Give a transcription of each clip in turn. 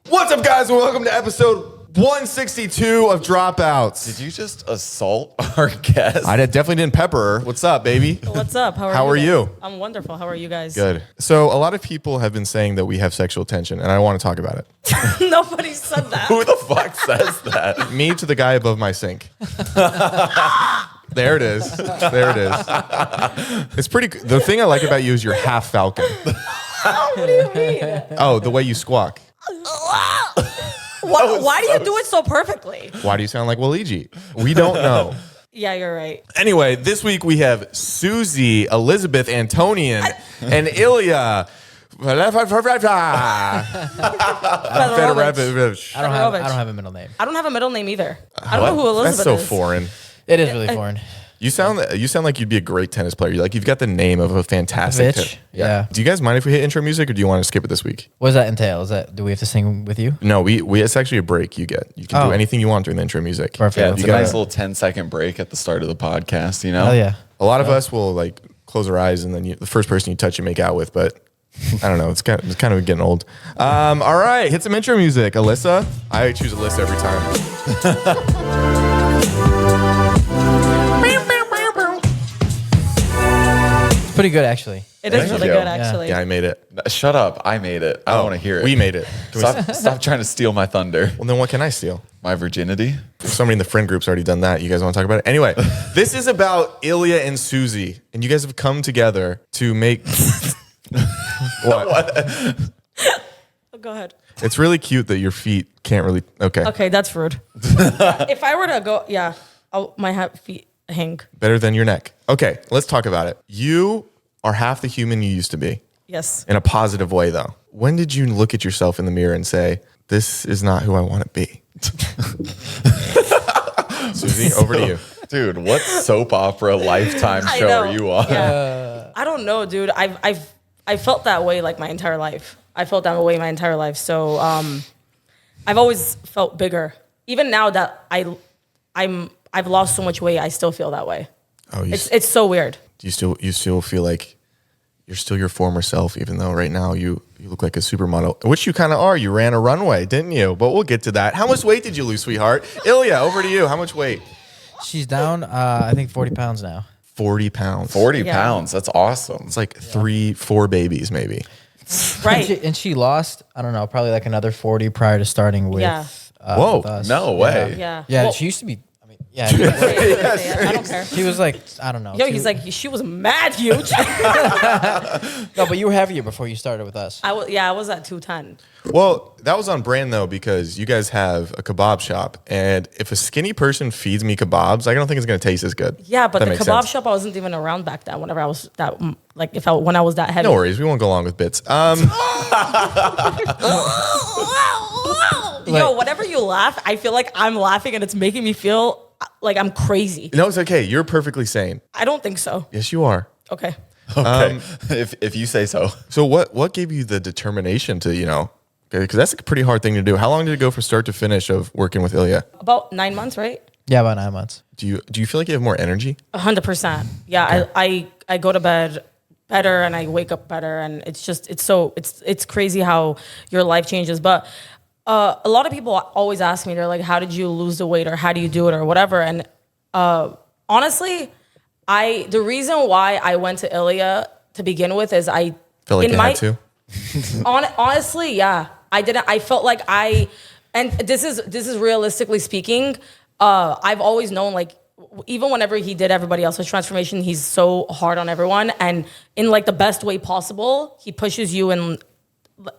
What's up, guys, and welcome to episode 162 of Dropouts. Did you just assault our guest? I definitely didn't pepper her. What's up, baby? What's up? How are you? I'm wonderful. How are you guys? Good. So a lot of people have been saying that we have sexual tension, and I want to talk about it. Nobody said that. Who the fuck says that? Me to the guy above my sink. There it is. There it is. It's pretty. The thing I like about you is you're half falcon. What do you mean? Oh, the way you squawk. Why do you do it so perfectly? Why do you sound like Waluigi? We don't know. Yeah, you're right. Anyway, this week we have Suzy, Elizabeth, Antonian, and Ilya. I don't have a middle name. I don't have a middle name either. I don't know who Elizabeth That's so is. foreign. It is really foreign. You sound like you'd be a great tennis player. You've got the name of a fantastic. Bitch. Yeah. Do you guys mind if we hit intro music, or do you want to skip it this week? What does that entail? Do we have to sing with you? No, we it's actually a break. You can do anything you want during the intro music. Perfect. Yeah, it's You a gotta- nice little 10-second break at the start of the podcast, you know? Oh yeah. A lot of us will like close our eyes, and then the first person you touch, you make out with. But I don't know. It's kind of getting old. All right, hit some intro music, Alyssa. I choose Alyssa every time. Pretty good actually. It is Thank really you. good, actually. Yeah, I made it. Shut up. I made it. I don't want to hear it. We made it. Stop trying to steal my thunder. Well, then what can I steal? My virginity. Somebody in the friend group's already done that. You guys want to talk about it? Anyway, this is about Ilya and Suzy, and you guys have come together to make what? Oh, go ahead. It's really cute that your feet can't really. Okay. Okay, that's rude. If I were to go, yeah, my feet hang. Better than your neck. Okay, let's talk about it. You are half the human you used to be, Yes. in a positive way, though. When did you look at yourself in the mirror and say, "This is not who I want to be"? Suzy, over to you. Dude, what soap opera Lifetime I show know. are you on? Yeah. I don't know, dude. I felt that way like my entire life. I felt that way my entire life. So I've always felt bigger. Even now that I've lost so much weight, I still feel that way. Oh, It's so weird. you still feel like you're still your former self, even though right now you look like a supermodel, which you kind of are. You ran a runway, didn't you? But we'll get to that. How much weight did you lose, sweetheart? Ilya, over to you. How much weight? She's down. I think 40 pounds now. 40 pounds. 40 Yeah. pounds. That's awesome. It's like 3-4 babies, maybe. Right. And she lost. I don't know. Probably like another 40 prior to starting with. Yeah. Whoa, with us. No way. Yeah. Yeah. Well, She used to be. I mean, yeah. I don't care. She was like, I don't know. Yo, he's like, she was mad huge. No, but you were heavier before you started with us. I was at 210. Well, that was on brand, though, because you guys have a kebab shop. And if a skinny person feeds me kebabs, I don't think it's going to taste as good. Yeah, but That the makes kebab sense. shop, I wasn't even around back then. Whenever I was that, like, when I was that heavy. No worries. We won't go along with bits. Yo, whenever you laugh, I feel like I'm laughing and it's making me feel like I'm crazy. No, it's okay. You're perfectly sane. I don't think so. Yes, you are. Okay. Okay. If you say so. So what gave you the determination to, because that's a pretty hard thing to do. How long did it go from start to finish of working with Ilya? About 9 months, right? Yeah, about 9 months. Do you feel like you have more energy? 100%. Yeah, I go to bed better and I wake up better, and it's crazy how your life changes. But a lot of people always ask me, they're like, how did you lose the weight, or how do you do it, or whatever? And honestly, the reason why I went to Ilya to begin with is I Felt like you had to? Honestly, yeah, I didn't. I felt like and this is realistically speaking. I've always known, like, even whenever he did everybody else's transformation, he's so hard on everyone, and in like the best way possible, he pushes you in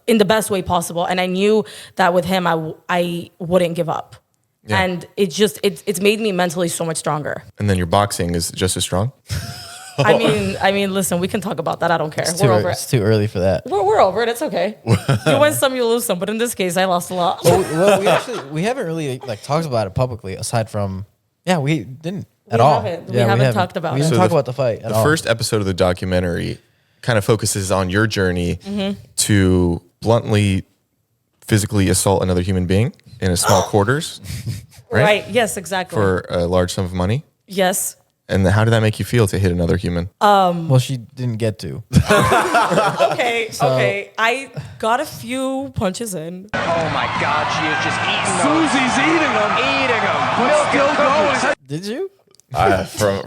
the best way possible. And I knew that with him, I wouldn't give up, Yeah. and it's made me mentally so much stronger. And then your boxing is just as strong? I mean, listen, we can talk about that. I don't care. We're over It's it. too early for that. We're over it. It's okay. You win some, you lose some. But in this case, I lost a lot. Well, we haven't really like talked about it publicly aside from we didn't at all. We haven't talked about We it. didn't So talk the- about the fight at The all. first episode of the documentary kind of focuses on your journey to bluntly physically assault another human being in a small quarters Right. Yes, exactly. for a large sum of money. Yes. And how did that make you feel to hit another human? Well, she didn't get to. Okay. I got a few punches in. Oh my God, she is just eating them. Suzy's eating them. But still going. Did you?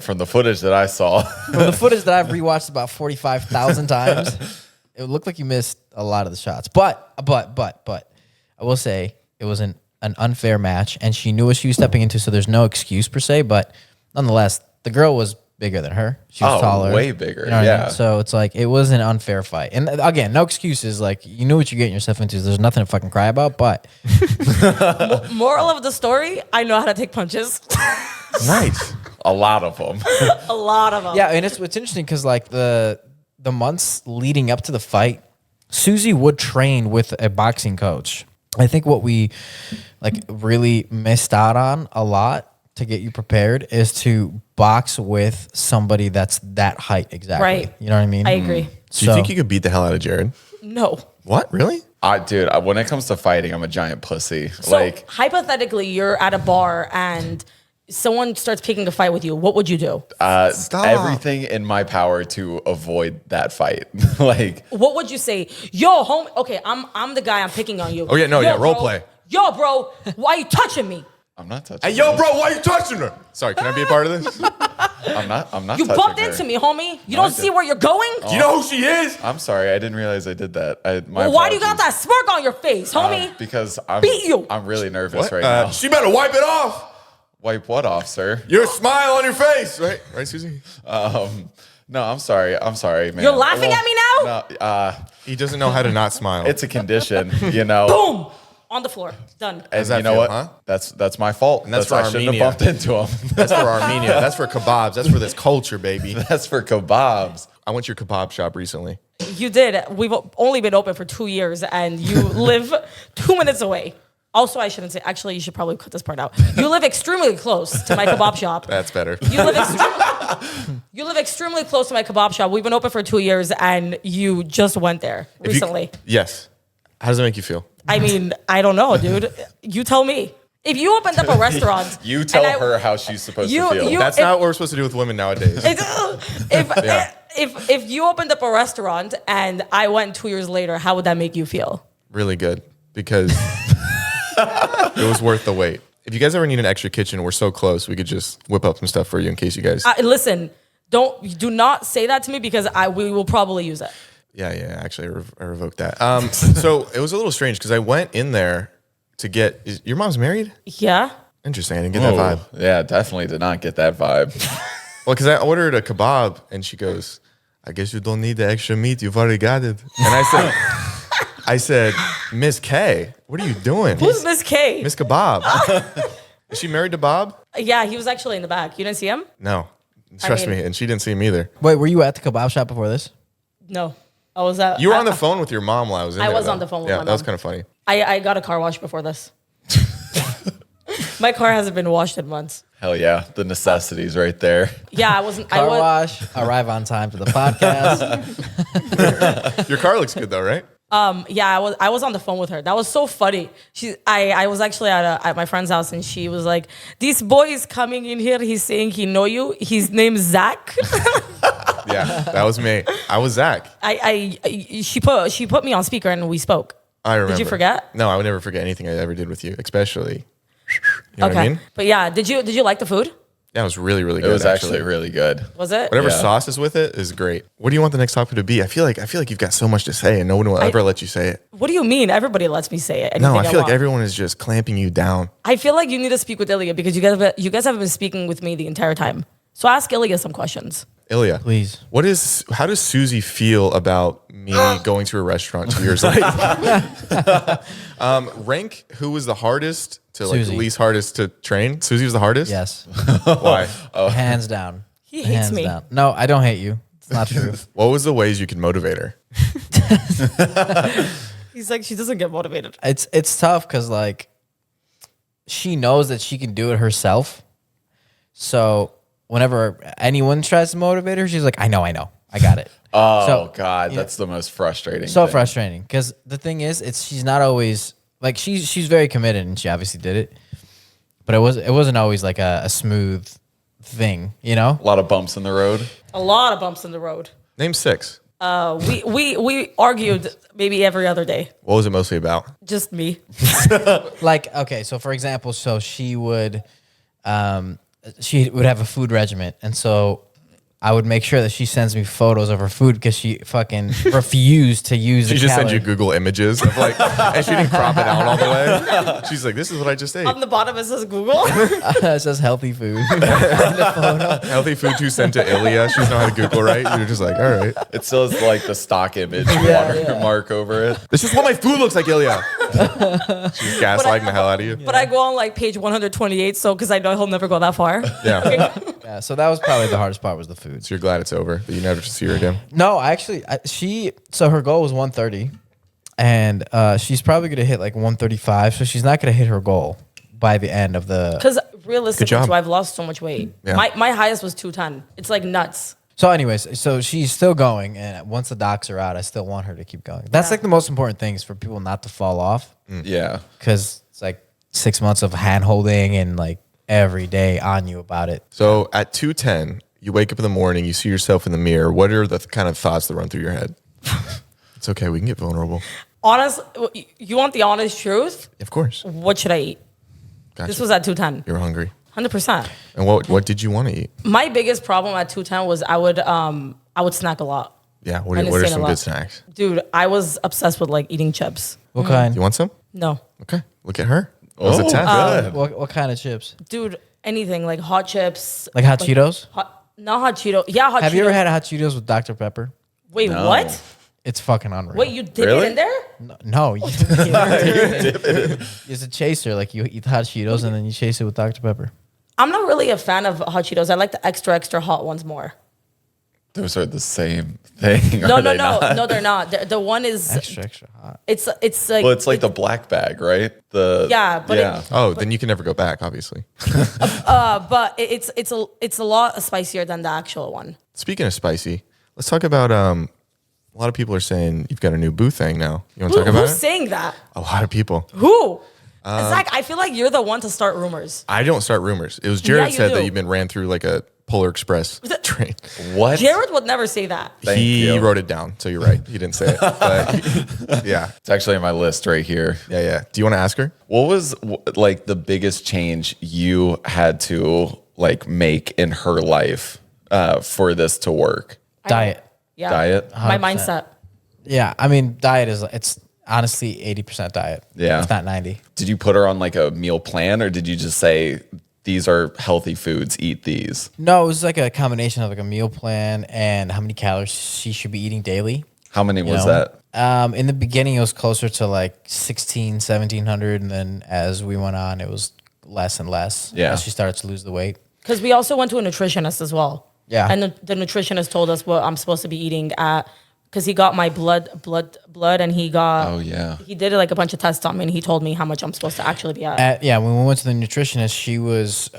From the footage that I saw. From the footage that I've rewatched about 45,000 times, it looked like you missed a lot of the shots. But I will say it was an unfair match, and she knew what she was stepping into, so there's no excuse per se. But nonetheless, the girl was bigger than her. She was taller. Way bigger. You know what I Yeah. mean? So it's like, it was an unfair fight. And again, no excuses. Like, you knew what you're getting yourself into. So there's nothing to fucking cry about. But Moral of the story, I know how to take punches. Nice. A lot of them. A lot of them. yeah, and it's interesting because like the months leading up to the fight, Suzy would train with a boxing coach. I think what we like really missed out on a lot to get you prepared is to box with somebody that's that height exactly. Right. You know what I mean? I agree. Do you think you could beat the hell out of Jared? No. What? Really? Dude, when it comes to fighting, I'm a giant pussy. So hypothetically, you're at a bar and someone starts picking a fight with you. What would you do? Stop. Everything in my power to avoid that fight. Like, What would you say? Yo, homie. Okay, I'm the guy. I'm picking on you. Oh, yeah, no, Yo, yeah, role bro. play. Yo, bro, why you touching me? I'm not touching. Hey, yo, bro, why you touching her? Sorry, can I be a part of this? I'm not. You touching bumped her. into me, homie. You No, I don't see didn't. where you're going? Do you know who she is? I'm sorry. I didn't realize I did that. Well, why do you got that smirk on your face, homie? Because I'm Beat you. I'm really nervous What? right now. She better wipe it off. Wipe what off, sir? Your smile on your face, right? Right, Suzy? No, I'm sorry. I'm sorry, man. You're laughing at me now? No, He doesn't know how to not smile. it's a condition, you know. Boom! On the floor. Done. And that you know feel, what? huh? That's my fault. And that's for I shouldn't Armenia. have bumped into him. That's for Armenia. That's for kebabs. That's for this culture, baby. That's for kebabs. I went to your kebab shop recently. You did. We've only been open for 2 years and you live 2 minutes away. Also, I shouldn't say, actually, you should probably cut this part out. You live extremely close to my kebab shop. That's better. You live extremely close to my kebab shop. We've been open for 2 years and you just went there recently. Yes. How does it make you feel? I mean, I don't know, dude. You tell me. If you opened up a restaurant, You tell and her how she's supposed You- to feel. you- That's if- not what we're supposed to do with women nowadays. if you opened up a restaurant and I went 2 years later, how would that make you feel? Really good because it was worth the wait. If you guys ever need an extra kitchen, we're so close. We could just whip up some stuff for you in case you guys. Listen, do not say that to me because we will probably use it. Yeah. Actually, I revoked that. So it was a little strange because I went in there to get. Your mom's married? Yeah. Interesting. I didn't get that vibe. Yeah, definitely did not get that vibe. Well, because I ordered a kebab and she goes, "I guess you don't need the extra meat. You've already got it." And I said, Miss K, what are you doing? Who's Miss K? Miss Kebab. Is she married to Bob? Yeah, he was actually in the back. You didn't see him? No. Trust mean- me. And she didn't see him either. Wait, were you at the kebab shop before this? No. I was at. You were on the phone with your mom while I was in there. was though. on the phone with yeah, my that was mom. kind of funny. I got a car wash before this. My car hasn't been washed in months. Hell yeah, the necessities right there. Yeah, I wasn't. I Car was. wash, arrive on time to the podcast. Your car looks good though, right? Yeah, I was on the phone with her. That was so funny. I was actually at my friend's house and she was like, "This boy is coming in here. He's saying he know you. His name's Zach." Yeah, that was me. I was Zach. She put me on speaker and we spoke. I remember. Did you forget? No, I would never forget anything I ever did with you, especially. You know what I mean? But yeah, did you like the food? Yeah, it was really, really It good. was actually really good. Was it? Whatever Yeah. sauce is with it is great. What do you want the next topic to be? I feel like you've got so much to say, and no one will ever let you say it. What do you mean? Everybody lets me say it. No, anything I feel like want. everyone is just clamping you down. I feel like you need to speak with Ilya because you guys have been speaking with me the entire time. So ask Ilya some questions. Ilya, Please. How does Suzy feel about me going to a restaurant 2 years later? Rank who was the hardest to Suzy. the least hardest to train? Suzy was the hardest? Yes. Why? Hands down. He hates Hands me. down. No, I don't hate you. It's not true. What was the ways you could motivate her? He's like, she doesn't get motivated. It's tough because like she knows that she can do it herself. So whenever anyone tries to motivate her, she's like, I know, I got it. Oh So, God, you know, that's the most frustrating. so thing. frustrating because the thing is, she's not always like she's very committed and she obviously did it, but it wasn't always like a smooth thing, you know? A lot of bumps in the road. A lot of bumps in the road. Name 6. We argued maybe every other day. What was it mostly about? Just me. Like, okay, so for example, so she would have a food regimen, and so I would make sure that she sends me photos of her food because she fucking refused to use She the just sends calorie. you Google images of like, and she didn't crop it out all the way. She's like, this is what I just ate. On the bottom it says Google. It says healthy food. Healthy food to send to Ilya. She's not how to Google right. You're just like, all right. It still has like the stock image watermark over it. This is what my food looks like, Ilya. She's gaslighting the hell out of you. But I go on like page 128, so because I know he'll never go that far. Yeah. Yeah, so that was probably the hardest part was the food. So you're glad it's over, that you never see her again. No, so her goal was 130, and she's probably gonna hit like 135. So she's not gonna hit her goal by the end of the. Because realistically, job. too, I've lost so much weight. Yeah. My highest was 210. It's like nuts. So, anyways, so she's still going, and once the docs are out, I still want her to keep going. That's like the most important thing is for people not to fall off, Yeah. because it's like 6 months of hand holding and like every day on you about it. So at 210, you wake up in the morning, you see yourself in the mirror. What are the kind of thoughts that run through your head? It's okay. We can get vulnerable. Honestly, you want the honest truth? Of course. What should I eat? Gotcha. This was at 210. You were hungry. 100%. And what did you want to eat? My biggest problem at 210 was I would snack a lot. Yeah. What And are it's some a lot. good snacks? Dude, I was obsessed with like eating chips. What kind? You want some? No. Okay. Look at her. It was a test. What kind of chips? Dude, anything like hot chips. Like hot Cheetos? Not hot Cheetos. Yeah, hot Cheetos. Have you ever had hot Cheetos with Dr. Pepper? Wait, what? It's fucking unreal. Wait, you dip Really? it in there? No, you it's a chaser. Like you eat the hot Cheetos and then you chase it with Dr. Pepper. I'm not really a fan of hot Cheetos. I like the extra hot ones more. Those are the same thing. No, are no, they no, not? no, they're not. The one is Extra hot. it's like Well, it's like the black bag, right? Yeah, but Oh, then you can never go back, obviously. but it's a lot spicier than the actual one. Speaking of spicy, let's talk about a lot of people are saying you've got a new boo thing now. You want to talk about Who's it? saying that? A lot of people. Who? Zach, I feel like you're the one to start rumors. I don't start rumors. It was Jared you said that do. you've been ran through like a Polar Express train. What? Jared would never say that. Thank He you. wrote it down, so you're right. He didn't say it. But yeah. It's actually on my list right here. Yeah. Do you want to ask her? What was like the biggest change you had to like make in her life for this to work? Diet. Yeah. Diet? My 100%. mindset. Yeah, I mean, diet it's honestly 80% diet. Yeah. It's not 90. Did you put her on like a meal plan, or did you just say these are healthy foods, eat these? No, it was like a combination of like a meal plan and how many calories she should be eating daily. How many was know? that? In the beginning, it was closer to like 1700, and then as we went on, it was less and less. Yeah. As she started to lose the weight. Because we also went to a nutritionist as well. Yeah. And the nutritionist told us what I'm supposed to be eating at, because he got my blood, and he got. Oh, yeah. He did like a bunch of tests on me, and he told me how much I'm supposed to actually be at. Yeah, when we went to the nutritionist, she was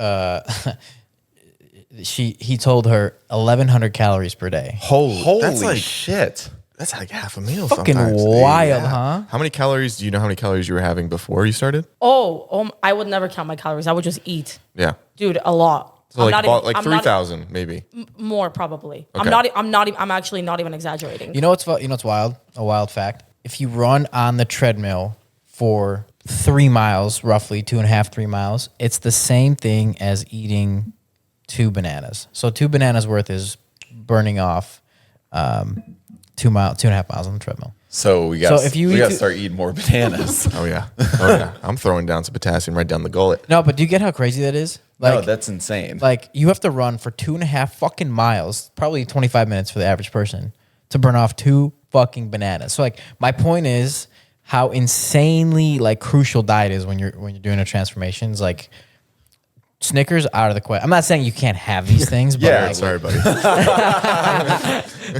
he told her 1,100 calories per day. Holy that's like shit. that's like half a meal. Fucking sometimes. wild, huh? How many calories? Do you know how many calories you were having before you started? I would never count my calories. I would just eat, Yeah. dude, a lot. So like I'm 3,000 maybe. more probably. Okay. I'm actually not even exaggerating. You know what's wild? A wild fact. If you run on the treadmill for 3 miles, roughly 2.5, 3 miles, it's the same thing as eating 2 bananas. So 2 bananas worth is burning off 2.5 miles on the treadmill. So we got So if you we eat got to to- start eating more bananas. Oh yeah. Oh yeah. I'm throwing down some potassium right down the gullet. No, but do you get how crazy that is? No, that's insane. Like you have to run for 2.5 fucking miles, probably 25 minutes for the average person, to burn off 2 fucking bananas. So like my point is how insanely like crucial diet is when you're doing a transformation. It's like Snickers out of the question. I'm not saying you can't have these things, but Yeah, like, Sorry, buddy.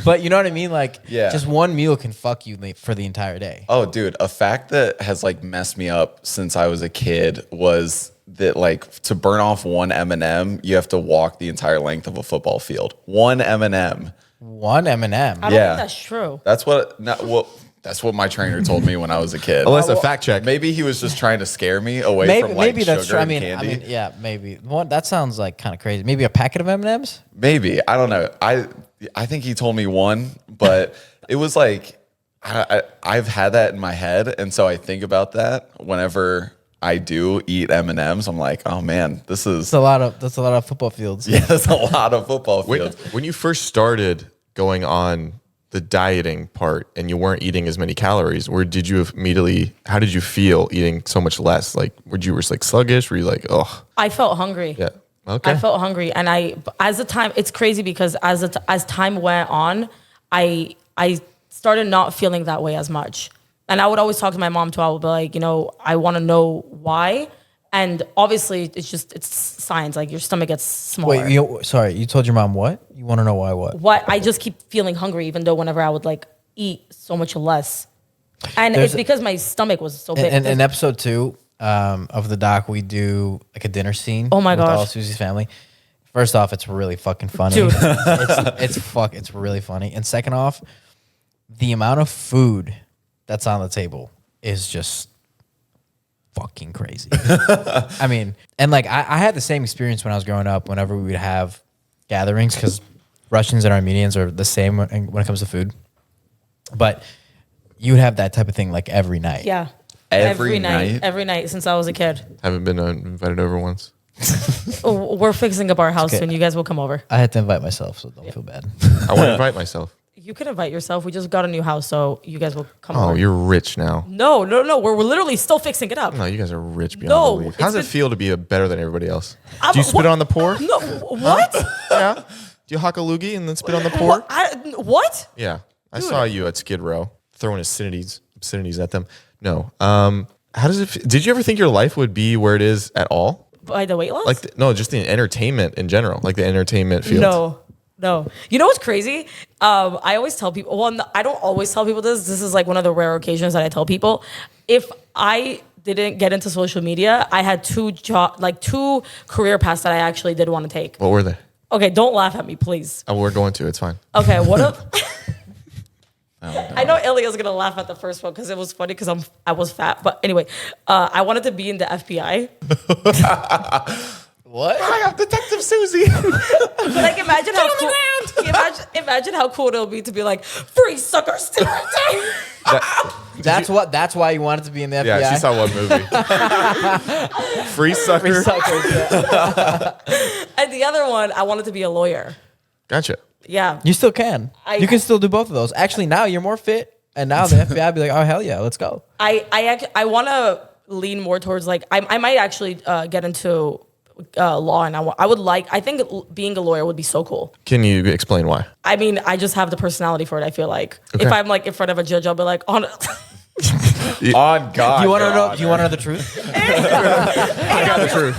but you know what I mean? Like Yeah. just one meal can fuck you for the entire day. Oh, dude, a fact that has like messed me up since I was a kid was that like to burn off one M&M, you have to walk the entire length of a football field. One M&M. One M&M. I don't Yeah. think that's true. That's what. Not, well, That's what my trainer told me when I was a kid. Alyssa, fact check. Maybe he was just trying to scare me away from like that's sugar true. and candy. Yeah, maybe. That sounds like kind of crazy. Maybe a packet of M&Ms. Maybe, I don't know. I think he told me one, but it was like I've had that in my head, and so I think about that whenever I do eat M&Ms. I'm like, oh man, that's a lot of football fields. Yeah, that's a lot of football fields. When you first started going on the dieting part and you weren't eating as many calories, how did you feel eating so much less? Like, were you like sluggish? Were you like, oh? I felt hungry. Yeah. Okay. I felt hungry. And it's crazy because as time went on, I started not feeling that way as much. And I would always talk to my mom too. I would be like, I want to know why. And obviously it's science. Like your stomach gets smaller. Wait, you told your mom what? You want to know why what? What? I just keep feeling hungry even though whenever I would like eat so much less. And it's because my stomach was so big. In episode 2 of the doc, we do like a dinner scene. Oh my with all gosh. Suzy's family. First off, it's really fucking funny. Dude. It's really funny. And second off, the amount of food that's on the table is just fucking crazy. I mean, and like I had the same experience when I was growing up. Whenever we would have gatherings, because Russians and Armenians are the same when it comes to food. But you would have that type of thing like every night. Yeah. Every night? Every night since I was a kid. Haven't been invited over once. We're fixing up our house Okay. soon. You guys will come over. I had to invite myself, so don't feel bad. I want to invite myself. You can invite yourself. We just got a new house, so you guys will come Oh, over. you're rich now. No. We're literally still fixing it up. No, you guys are rich beyond No, belief. How does it it's feel to be better than everybody else? I'm- Do you spit what? on the pour? No, what? Yeah. Do you hock a loogie and then spit on the pour? What? Yeah. I saw you at Skid Row throwing obscenities at them. No. How does it? Did you ever think your life would be where it is at all? By the weight loss? Like, no, just the entertainment in general, like the entertainment field. No. You know what's crazy? I always tell people, I don't always tell people this. This is like one of the rare occasions that I tell people. If I didn't get into social media, I had two career paths that I actually did want to take. What were they? Okay, don't laugh at me, please. Oh, we're going to. It's fine. Okay, what if... I know Ilya's gonna laugh at the first one because it was funny because I was fat. But anyway, I wanted to be in the FBI. What? I am Detective Suzy. Like imagine how cool. Imagine how cool it'll be to be like free suckers. That's why you wanted to be in the FBI. Yeah, she saw one movie. Free sucker. And the other one, I wanted to be a lawyer. Gotcha. Yeah. You still can. You can still do both of those. Actually, now you're more fit, and now the FBI be like, oh hell yeah, let's go. I want to lean more towards like I might actually get into law, and I think being a lawyer would be so cool. Can you explain why? I mean, I just have the personality for it. I feel like Okay. if I'm like in front of a judge, I'll be like, on. On God. Do you want to know? Do you want to know the truth? I got the truth.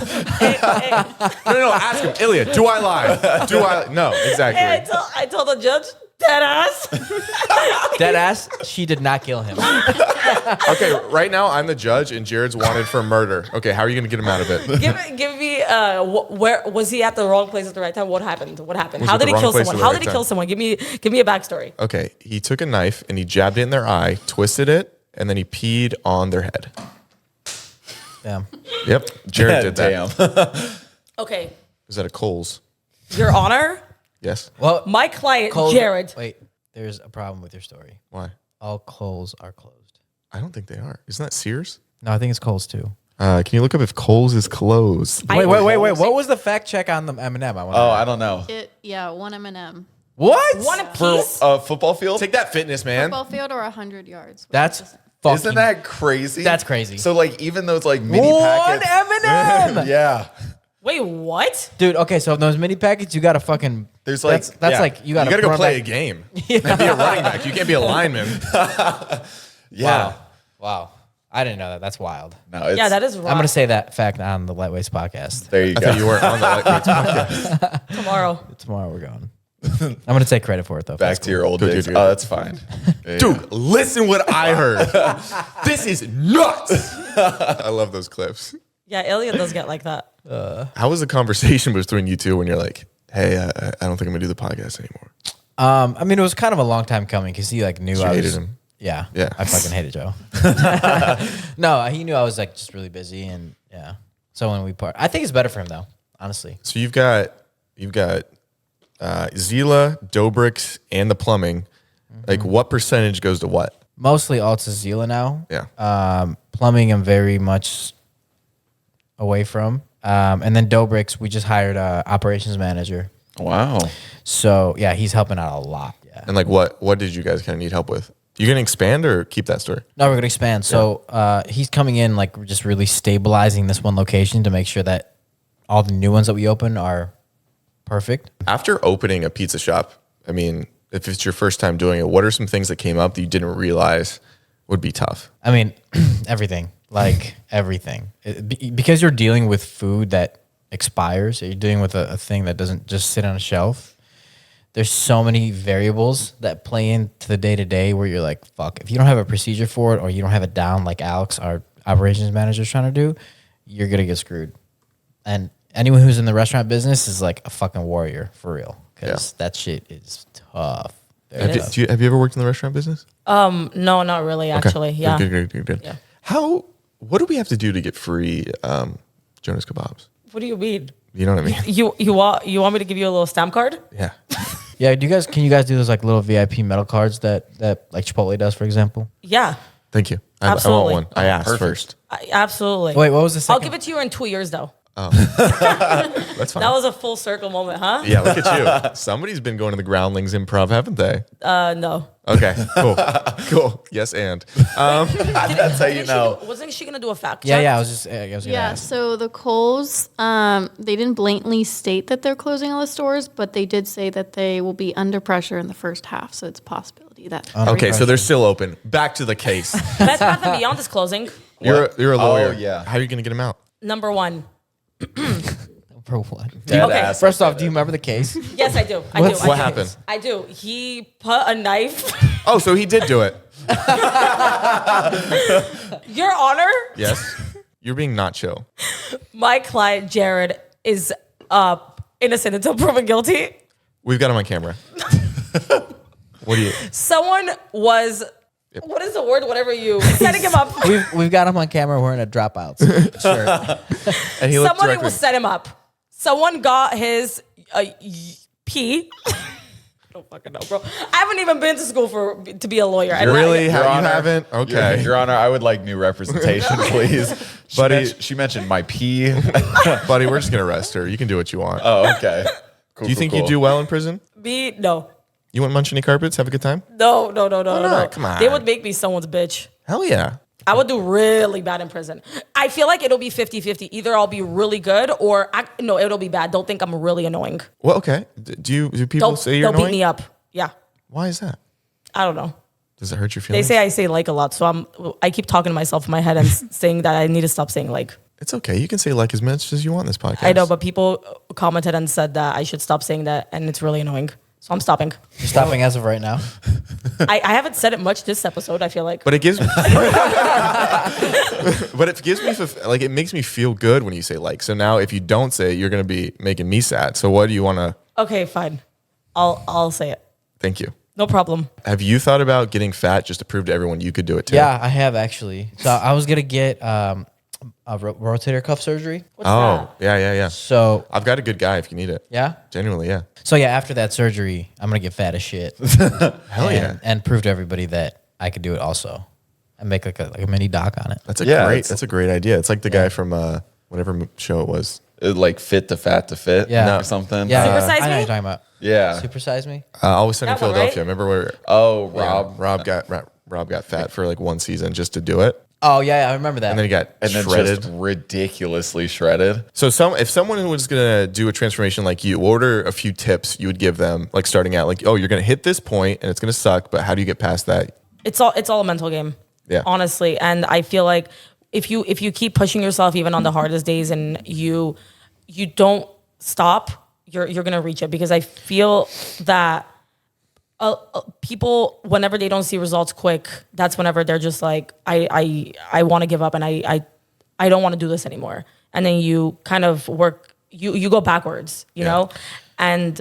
No, ask him. Ilya, do I lie? No, exactly. And I told the judge, dead ass. Dead ass. She did not kill him. Okay, right now I'm the judge and Jared's wanted for murder. Okay, how are you going to get him out of it? Give me. Where was he at the wrong place at the right time? What happened? Was How at did the he wrong kill place someone? at the How right did he time? kill someone? Give me a backstory. Okay, he took a knife and he jabbed it in their eye, twisted it, and then he peed on their head. Damn. Yep, Jared did that. Damn. Okay, Was that a Kohl's? Your Honor, Yes. Well, my client Kohl's- Jared. Wait, there's a problem with your story. Why? All Kohl's are closed. I don't think they are. Isn't that Sears? No, I think it's Kohl's too. Can you look up if Kohl's is closed? I- Wait. What was the fact check on the M&M? Oh, I don't know. One M&M. What? One a For piece. a football field? Take that, fitness man. Football field or 100 yards. That's fucking. Isn't that crazy? That's crazy. So like even those like mini one packets. M&M? Yeah. Wait, what? Dude, okay, so those mini packets, you gotta fucking. There's like that's yeah. like you gotta go run play back- a game. And be a running back. You can't be a lineman. Yeah. Wow. I didn't know that. That's wild. No, it's, Yeah, that is wrong. I'm gonna say that fact on the Lightweights podcast. There you I go. thought you weren't on the lightweights podcast. Tomorrow. Tomorrow we're going. I'm gonna take credit for it though. Back That's to cool. your old Good, days. good. Oh, that's fine. Yeah. Dude, listen what I heard. This is nuts. I love those clips. Yeah, Ilya does get like that. How was the conversation between you two when you're like, hey, I don't think I'm going to do the podcast anymore? I mean, it was kind of a long time coming because he like knew You I hated was. him. Yeah. Yeah. I fucking hated Joe. No, he knew I was like just really busy and yeah. So when we part, I think it's better for him though, honestly. So you've got Zela, Dobrik's, and the plumbing. Like, what percentage goes to what? Mostly all to Zela now. Yeah. Plumbing, I'm very much away from. And then Dobrik's, we just hired a operations manager. Wow. So yeah, he's helping out a lot. Yeah. And like, what did you guys kind of need help with? You gonna expand or keep that store? No, we're gonna expand. So he's coming in like we're just really stabilizing this one location to make sure that all the new ones that we open are perfect. After opening a pizza shop, I mean, if it's your first time doing it, what are some things that came up that you didn't realize would be tough? I mean, everything, like everything, because you're dealing with food that expires. You're dealing with a thing that doesn't just sit on a shelf. There's so many variables that play into the day to day where you're like, fuck, if you don't have a procedure for it or you don't have it down like Alex, our operations manager, is trying to do, you're going to get screwed. And anyone who's in the restaurant business is like a fucking warrior for real because that shit is tough. Have you ever worked in the restaurant business? No, not really. Actually, Okay. yeah. Good. Yeah. What do we have to do to get free Jonas Kebabs? What do you mean? You know what I mean? You want me to give you a little stamp card? Yeah. Yeah, can you guys do those like little VIP metal cards that like Chipotle does, for example? Yeah, Thank you. I Absolutely. want one. I asked Perfect. first. absolutely. Wait, what was the second? I'll give it to you in 2 years, though. That's fine. That was a full circle moment, huh? Yeah, look at you. Somebody's been going to the Groundlings Improv, haven't they? No. Okay, cool. Yes, and That's how you know. Wasn't she gonna do a fact check? Yeah, I was gonna ask. So the Kohl's, they didn't blatantly state that they're closing all the stores, but they did say that they will be under pressure in the first half. So it's a possibility that. okay, so they're still open. Back to the case. Best Path and Beyond is closing. You're a lawyer. Oh, yeah. How are you gonna get him out? Number one. For what? Dead Okay. ass. First off, do you remember the case? Yes, I do. What happened? I do. He put a knife. Oh, so he did do it. Your Honor, Yes. You're being not chill. my client Jared is innocent until proven guilty. We've got him on camera. What do you? Someone was. What is the word? Whatever you setting him up. We've got him on camera wearing a Dropouts shirt. And he looked Someone directly. will set him up. Someone got his pee. I don't fucking know, bro. I haven't even been to school to be a lawyer. And Really? Your You Honor. haven't? Okay. Your Honor, I would like new representation, please. Buddy. She mentioned my pee. Buddy, we're just gonna arrest her. You can do what you want. Oh, okay. Cool, Do you think you do well in prison? Me, no. You wouldn't munch any carpets? Have a good time? No. not? Come on. They would make me someone's bitch. Hell yeah. I would do really bad in prison. I feel like it'll be 50-50. Either I'll be really good or no, it'll be bad. Don't think I'm really annoying. Well, okay. Do people say you're They'll beat annoying? me up. Yeah. Why is that? I don't know. Does it hurt your They feelings? say I say like a lot, so I keep talking to myself in my head and saying that I need to stop saying like. It's okay. You can say like as much as you want in this podcast. I know, but people commented and said that I should stop saying that, and it's really annoying. So I'm stopping. You're stopping as of right now. I haven't said it much this episode, I feel like. But it gives me, but it gives me like it makes me feel good when you say like. So now if you don't say it, you're gonna be making me sad. So what do you want to? Okay, fine. I'll say it. Thank you. No problem. Have you thought about getting fat just to prove to everyone you could do it too? Yeah, I have actually. So I was gonna get a rotator cuff surgery. What's Oh, that? yeah. So I've got a good guy if you need it. yeah. Genuinely, yeah. So yeah, after that surgery, I'm gonna get fat as shit. Hell yeah. And prove to everybody that I could do it also, and make like a mini doc on it. That's a Yeah, great. it's- That's a great idea. It's like the guy from whatever show it was. Like fit to fat to fit Yeah. or something. Yeah, Supersize I know what me? you're talking about. Yeah. Supersize me. Always Sunny in That one, Philadelphia. right? Remember where Oh, Rob. Rob got fat for like one season just to do it, Oh yeah, I remember that. and then he got And then shredded. just ridiculously shredded. So if someone was gonna do a transformation like you, what are a few tips you would give them, like starting out, like, oh, you're gonna hit this point and it's gonna suck, but how do you get past that? It's all a mental game. Yeah. Honestly. And I feel like if you keep pushing yourself even on the hardest days and you don't stop, you're gonna reach it. Because I feel that people, whenever they don't see results quick, that's whenever they're just like, I want to give up and I don't want to do this anymore. And then you kind of work, you go backwards, you know? And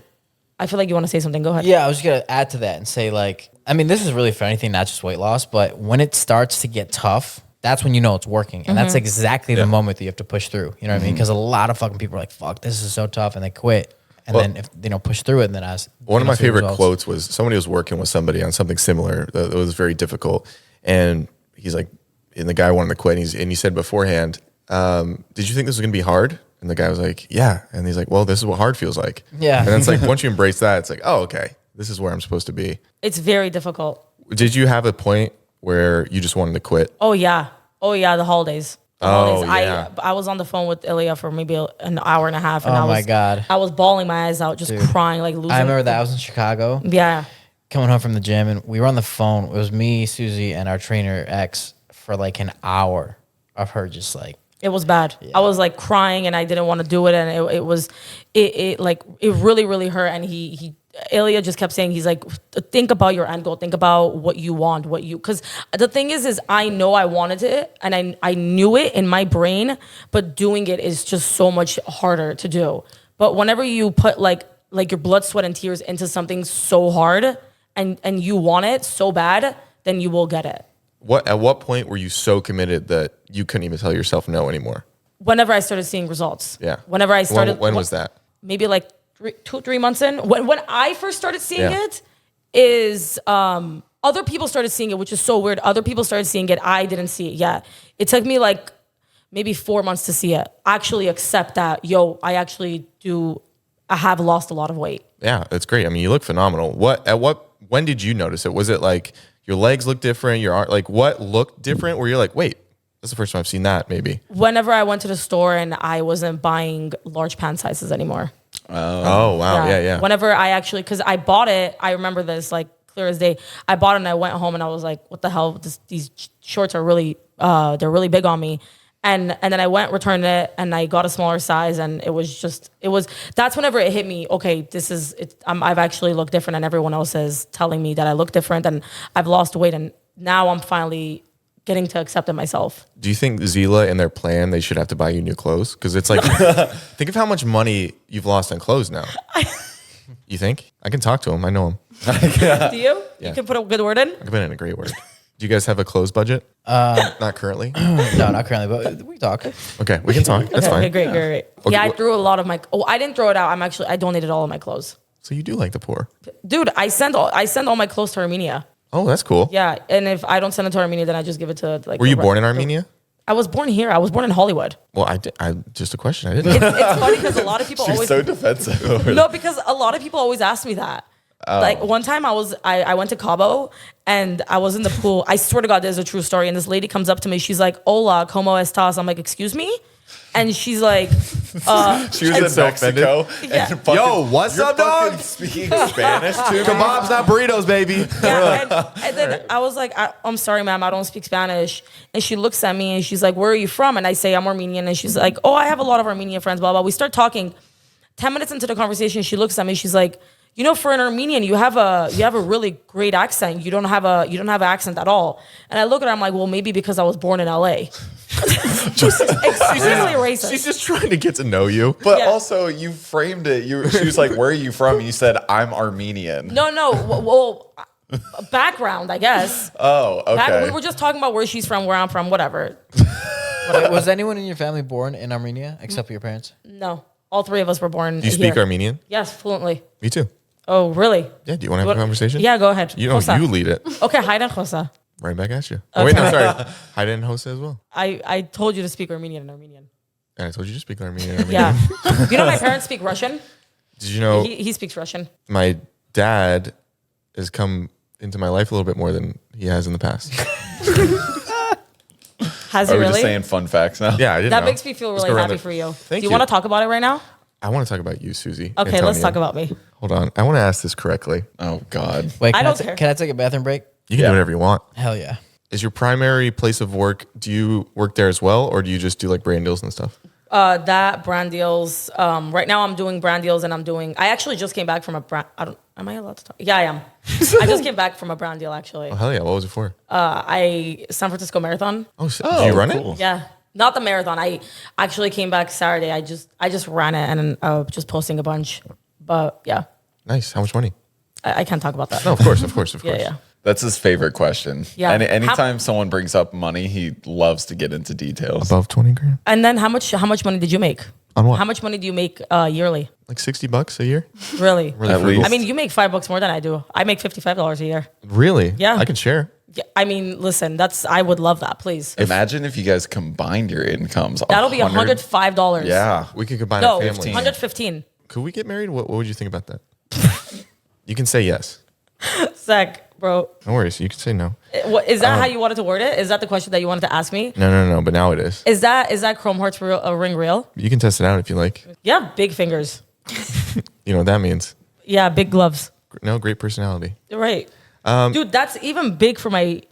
I feel like you want to say something. Go ahead. Yeah, I was gonna add to that and say like I mean, this is really for anything, not just weight loss, but when it starts to get tough, that's when you know it's working. And that's exactly the moment that you have to push through. You know what I mean? Because a lot of fucking people are like, fuck, this is so tough. And they quit. And then if they don't push through it, and then one of my favorite quotes was somebody was working with somebody on something similar that was very difficult. And he's like, and the guy wanted to quit. And he said beforehand, did you think this was going to be hard? And the guy was like, yeah. And he's like, well, this is what hard feels like. Yeah. And it's like, once you embrace that, it's like, oh, okay, this is where I'm supposed to be. It's very difficult. Did you have a point where you just wanted to quit? Oh yeah, the holidays. Yeah. I was on the phone with Ilya for maybe an hour and a half, and my God. I was bawling my eyes out, just crying, like losing. I remember that I was in Chicago. Yeah. Coming home from the gym, and we were on the phone. It was me, Suzy, and our trainer X for like an hour of her just like. It was bad. I was like crying, and I didn't want to do it, and it really, really hurt. And Ilya just kept saying, he's like, think about your end goal, think about what you want, because the thing is I know I wanted it, and I knew it in my brain, but doing it is just so much harder to do. But whenever you put like your blood, sweat, and tears into something so hard, and you want it so bad, then you will get it. At what point were you so committed that you couldn't even tell yourself no anymore? Whenever I started seeing results. Yeah. Whenever I started. When was that? Maybe like 3 months in. When I first started seeing it, is other people started seeing it, which is so weird. Other people started seeing it. I didn't see it yet. It took me like maybe 4 months to see it. Actually accept that, I actually I have lost a lot of weight. Yeah, that's great. I mean, you look phenomenal. When did you notice it? Was it like your legs look different? Your arm, like what looked different? Where you're like, wait, that's the first time I've seen that. Maybe. Whenever I went to the store and I wasn't buying large pant sizes anymore. Oh wow, yeah. Whenever I actually, because I bought it, I remember this like clear as day. I bought it and I went home and I was like, what the hell? These shorts are really, they're really big on me. And then I returned it, and I got a smaller size, and that's whenever it hit me. Okay, I've actually looked different, and everyone else is telling me that I look different, and I've lost weight, and now I'm finally getting to accept it myself. Do you think Zela in their plan, they should have to buy you new clothes? Because it's like, think of how much money you've lost on clothes now. You think? I can talk to him. I know him. Do you? Yeah. You can put a good word in? I can put in a great word. Do you guys have a clothes budget? Not currently. No, not currently, but we talk. Okay, we can talk. That's fine. Okay, great. Okay, Yeah, I threw a lot of I didn't throw it out. I donated all of my clothes. So you do like the poor. Dude, I send all my clothes to Armenia. Oh, that's cool. Yeah, and if I don't send it to Armenia, then I just give it to like. Were you born in Armenia? I was born here. I was born in Hollywood. Well, I just a question. I didn't know. It's funny because a lot of people She's always so defensive. No, because a lot of people always ask me that. Like one time I went to Cabo and I was in the pool. I swear to God, there's a true story. And this lady comes up to me. She's like, "Hola, ¿cómo estás?" I'm like, "Excuse me?" And she's like, she was in Mexico. Yeah. And fucking, Yo, what's you're up, dog? fucking speaking Spanish to me? Kebabs, not burritos, baby. Yeah, and then I was like, I'm sorry, ma'am, I don't speak Spanish. And she looks at me and she's like, where are you from? And I say, I'm Armenian. And she's like, oh, I have a lot of Armenian friends, blah, blah. We start talking. 10 minutes into the conversation, she looks at me. She's like, you know, for an Armenian, you have a really great accent. You don't have an accent at all. And I look at her, I'm like, well, maybe because I was born in LA. She's extremely racist. She's just trying to get to know you. But Yeah. also, you framed it. She was like, where are you from? And you said, I'm Armenian. No. Well, background, I guess. Oh, okay. We were just talking about where she's from, where I'm from, whatever. Was anyone in your family born in Armenia except for your parents? No, all three of us were born. Do you speak Armenian? Yes, fluently. Me too. Oh, really? Yeah. Do you want to have a conversation? Yeah, go ahead. You know, Hosa. you lead it. Okay, Haida Hosa. Right back at you. Oh, wait, no, sorry. I didn't host it as well. I told you to speak Armenian and Armenian. And I told you to speak Armenian. Yeah. You know my parents speak Russian? Did you know He speaks Russian. my dad has come into my life a little bit more than he has in the past? Has Are he we really? just saying fun facts now? Yeah, I didn't That know. makes me feel Let's really go around happy the- for you. Thank Do you want to talk about it right now? I want to talk about you, Suzy. Okay, let's talk about me. Hold on. I want to ask this correctly. Oh, God. Wait, I don't care. can I take a bathroom break? You can do whatever you want. Hell yeah. Is your primary place of work, do you work there as well, or do you just do like brand deals and stuff? That brand deals. Right now I'm doing brand deals and I actually just came back from a brand. Am I allowed to talk? Yeah, I am. I just came back from a brand deal actually. Oh, hell yeah. What was it for? San Francisco Marathon. Oh, do you run cool. it? Yeah. Not the marathon. I actually came back Saturday. I just ran it and just posting a bunch. But yeah, Nice. How much money? I can't talk about that. No, of course. Yeah. That's his favorite question. Yeah. And anytime someone brings up money, he loves to get into details. Above 20 grand? And then how much money did you make? On what? How much money do you make yearly? Like $60 a year? Really? Really At frugal. least. I mean, you make $5 more than I do. I make $55 a year. Really? Yeah. I can share. Yeah, I mean, listen, I would love that, please. Imagine if you guys combined your incomes. That'll be $105. Yeah. We could combine No, our family. 115. Could we get married? What would you think about that? You can say yes. Zach, bro. No worries. You can say no. What, is that how you wanted to word it? Is that the question that you wanted to ask me? No. But now it is. Is that Chrome Hearts ring real? You can test it out if you like. Yeah, big fingers. You know what that means. Yeah, big gloves. No, great personality. Right. Dude, that's even big for my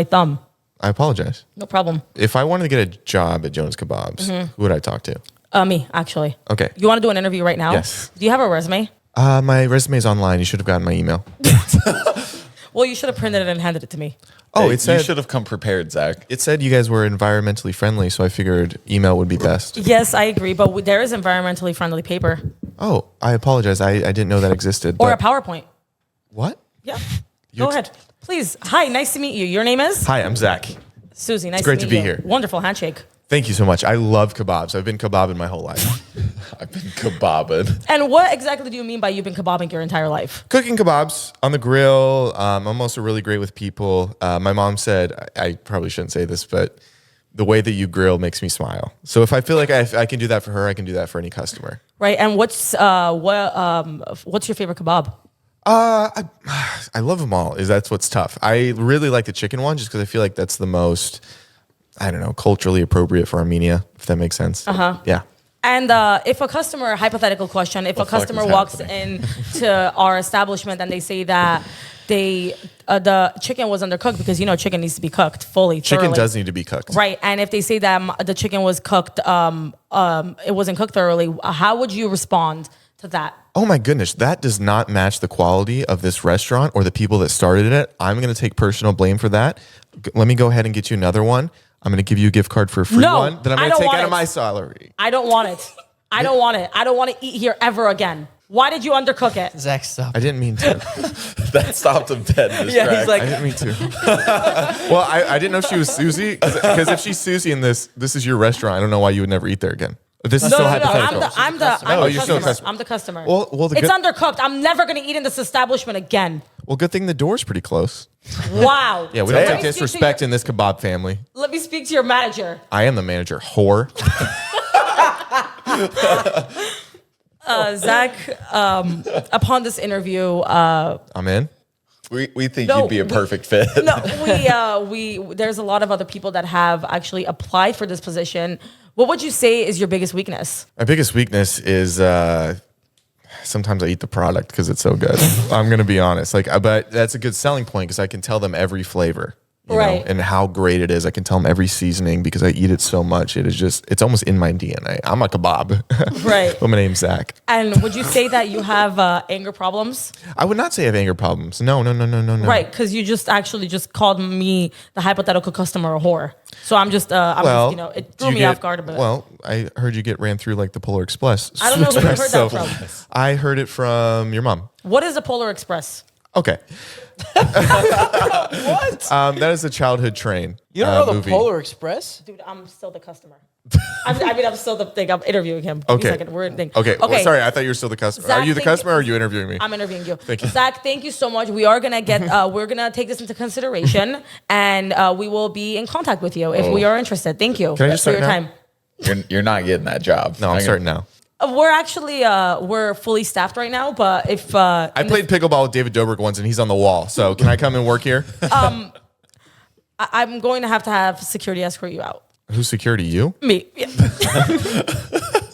thumb. I apologize. No problem. If I wanted to get a job at Jones Kebabs, who would I talk to? Me, actually. Okay. You want to do an interview right now? Yes. Do you have a resume? My resume is online. You should have gotten my email. Well, you should have printed it and handed it to me. Oh, Hey, it said you should have come prepared, Zach. it said you guys were environmentally friendly, so I figured email would be best. Yes, I agree, but there is environmentally friendly paper Oh, I apologize. I didn't know that existed. or a but- PowerPoint. What? Yeah. Go ahead. Please. Hi, nice to meet you. Your name is? Hi, I'm Zach. Suzy, nice great to to meet be you. here. Wonderful handshake. Thank you so much. I love kebabs. I've been kebabbing my whole life. I've been kebabbing. And what exactly do you mean by you've been kebabbing your entire life? Cooking kebabs on the grill. I'm also really great with people. My mom said, I probably shouldn't say this, but the way that you grill makes me smile. So if I feel like I can do that for her, I can do that for any customer. Right. And what's your favorite kebab? I love them all. That's what's tough. I really like the chicken one just because I feel like that's the most, I don't know, culturally appropriate for Armenia, if that makes sense. Yeah. And if a customer, hypothetical question, if a What the fuck customer is walks happening? into our establishment and they say that the chicken was undercooked because chicken needs to be cooked fully. Chicken thoroughly. does need to be cooked. Right, and if they say that the chicken was cooked, it wasn't cooked thoroughly, how would you respond to that? Oh my goodness, that does not match the quality of this restaurant or the people that started it. I'm going to take personal blame for that. Let me go ahead and get you another one. I'm going to give you a gift card for a free No, one that I'm I going to don't take want out of it. my salary. I don't want it. I don't want it. I don't want to eat here ever again. Why did you undercook it? Zach, stop. I didn't mean to. That stopped him dead in his Yeah, he's tracks. like- I didn't mean to. Well, I didn't know she was Suzy because if she's Suzy in this is your restaurant. I don't know why you would never eat there again. This is No, still no, no. hypothetical. I'm the Oh, you're still a customer. customer. I'm the customer. Well, the it's good- undercooked. I'm never going to eat in this establishment again. Well, good thing the door's pretty close. Wow. Yeah, we Let don't me take speak to disrespect in this kebab family. Let me speak to your manager. I am the manager, whore. Zach, upon this interview, I'm in. We think No, you'd be a perfect fit. no, we there's a lot of other people that have actually applied for this position. What would you say is your biggest weakness? My biggest weakness is sometimes I eat the product because it's so good. I'm gonna be honest, but that's a good selling point because I can tell them every flavor, you Right. know, and how great it is. I can tell them every seasoning because I eat it so much. It is it's almost in my DNA. I'm a kebab. Right. But my name's Zach. And would you say that you have anger problems? I would not say I have anger problems. No. Right, because you just actually just called me the hypothetical customer a whore. So I'm just, it threw me off guard a bit. Well, I heard you get ran through like the Polar Express. I don't know who you heard that So, from. I heard it from your mom. What is the Polar Express? Okay. What? That is a childhood train. You don't know the movie. Polar Express? Dude, I'm still the customer. I'm still the thing. I'm interviewing him. Give me Okay. a second. We're in thing. Okay. Well, sorry, I thought you were still the customer. Zach, are you the thank you. customer or are you interviewing me? I'm interviewing you. Thank you. Zach, thank you so much. We are gonna get we're gonna take this into consideration and we will be in contact with you if we are interested. Thank you Can I just for your start now? time. You're not getting that job. No, I'm starting now. We're actually we're fully staffed right now, but if I played pickleball with David Dobrik once and he's on the wall. So can I come and work here? I'm going to have security escort you out. Who's security? You? Me. Yeah.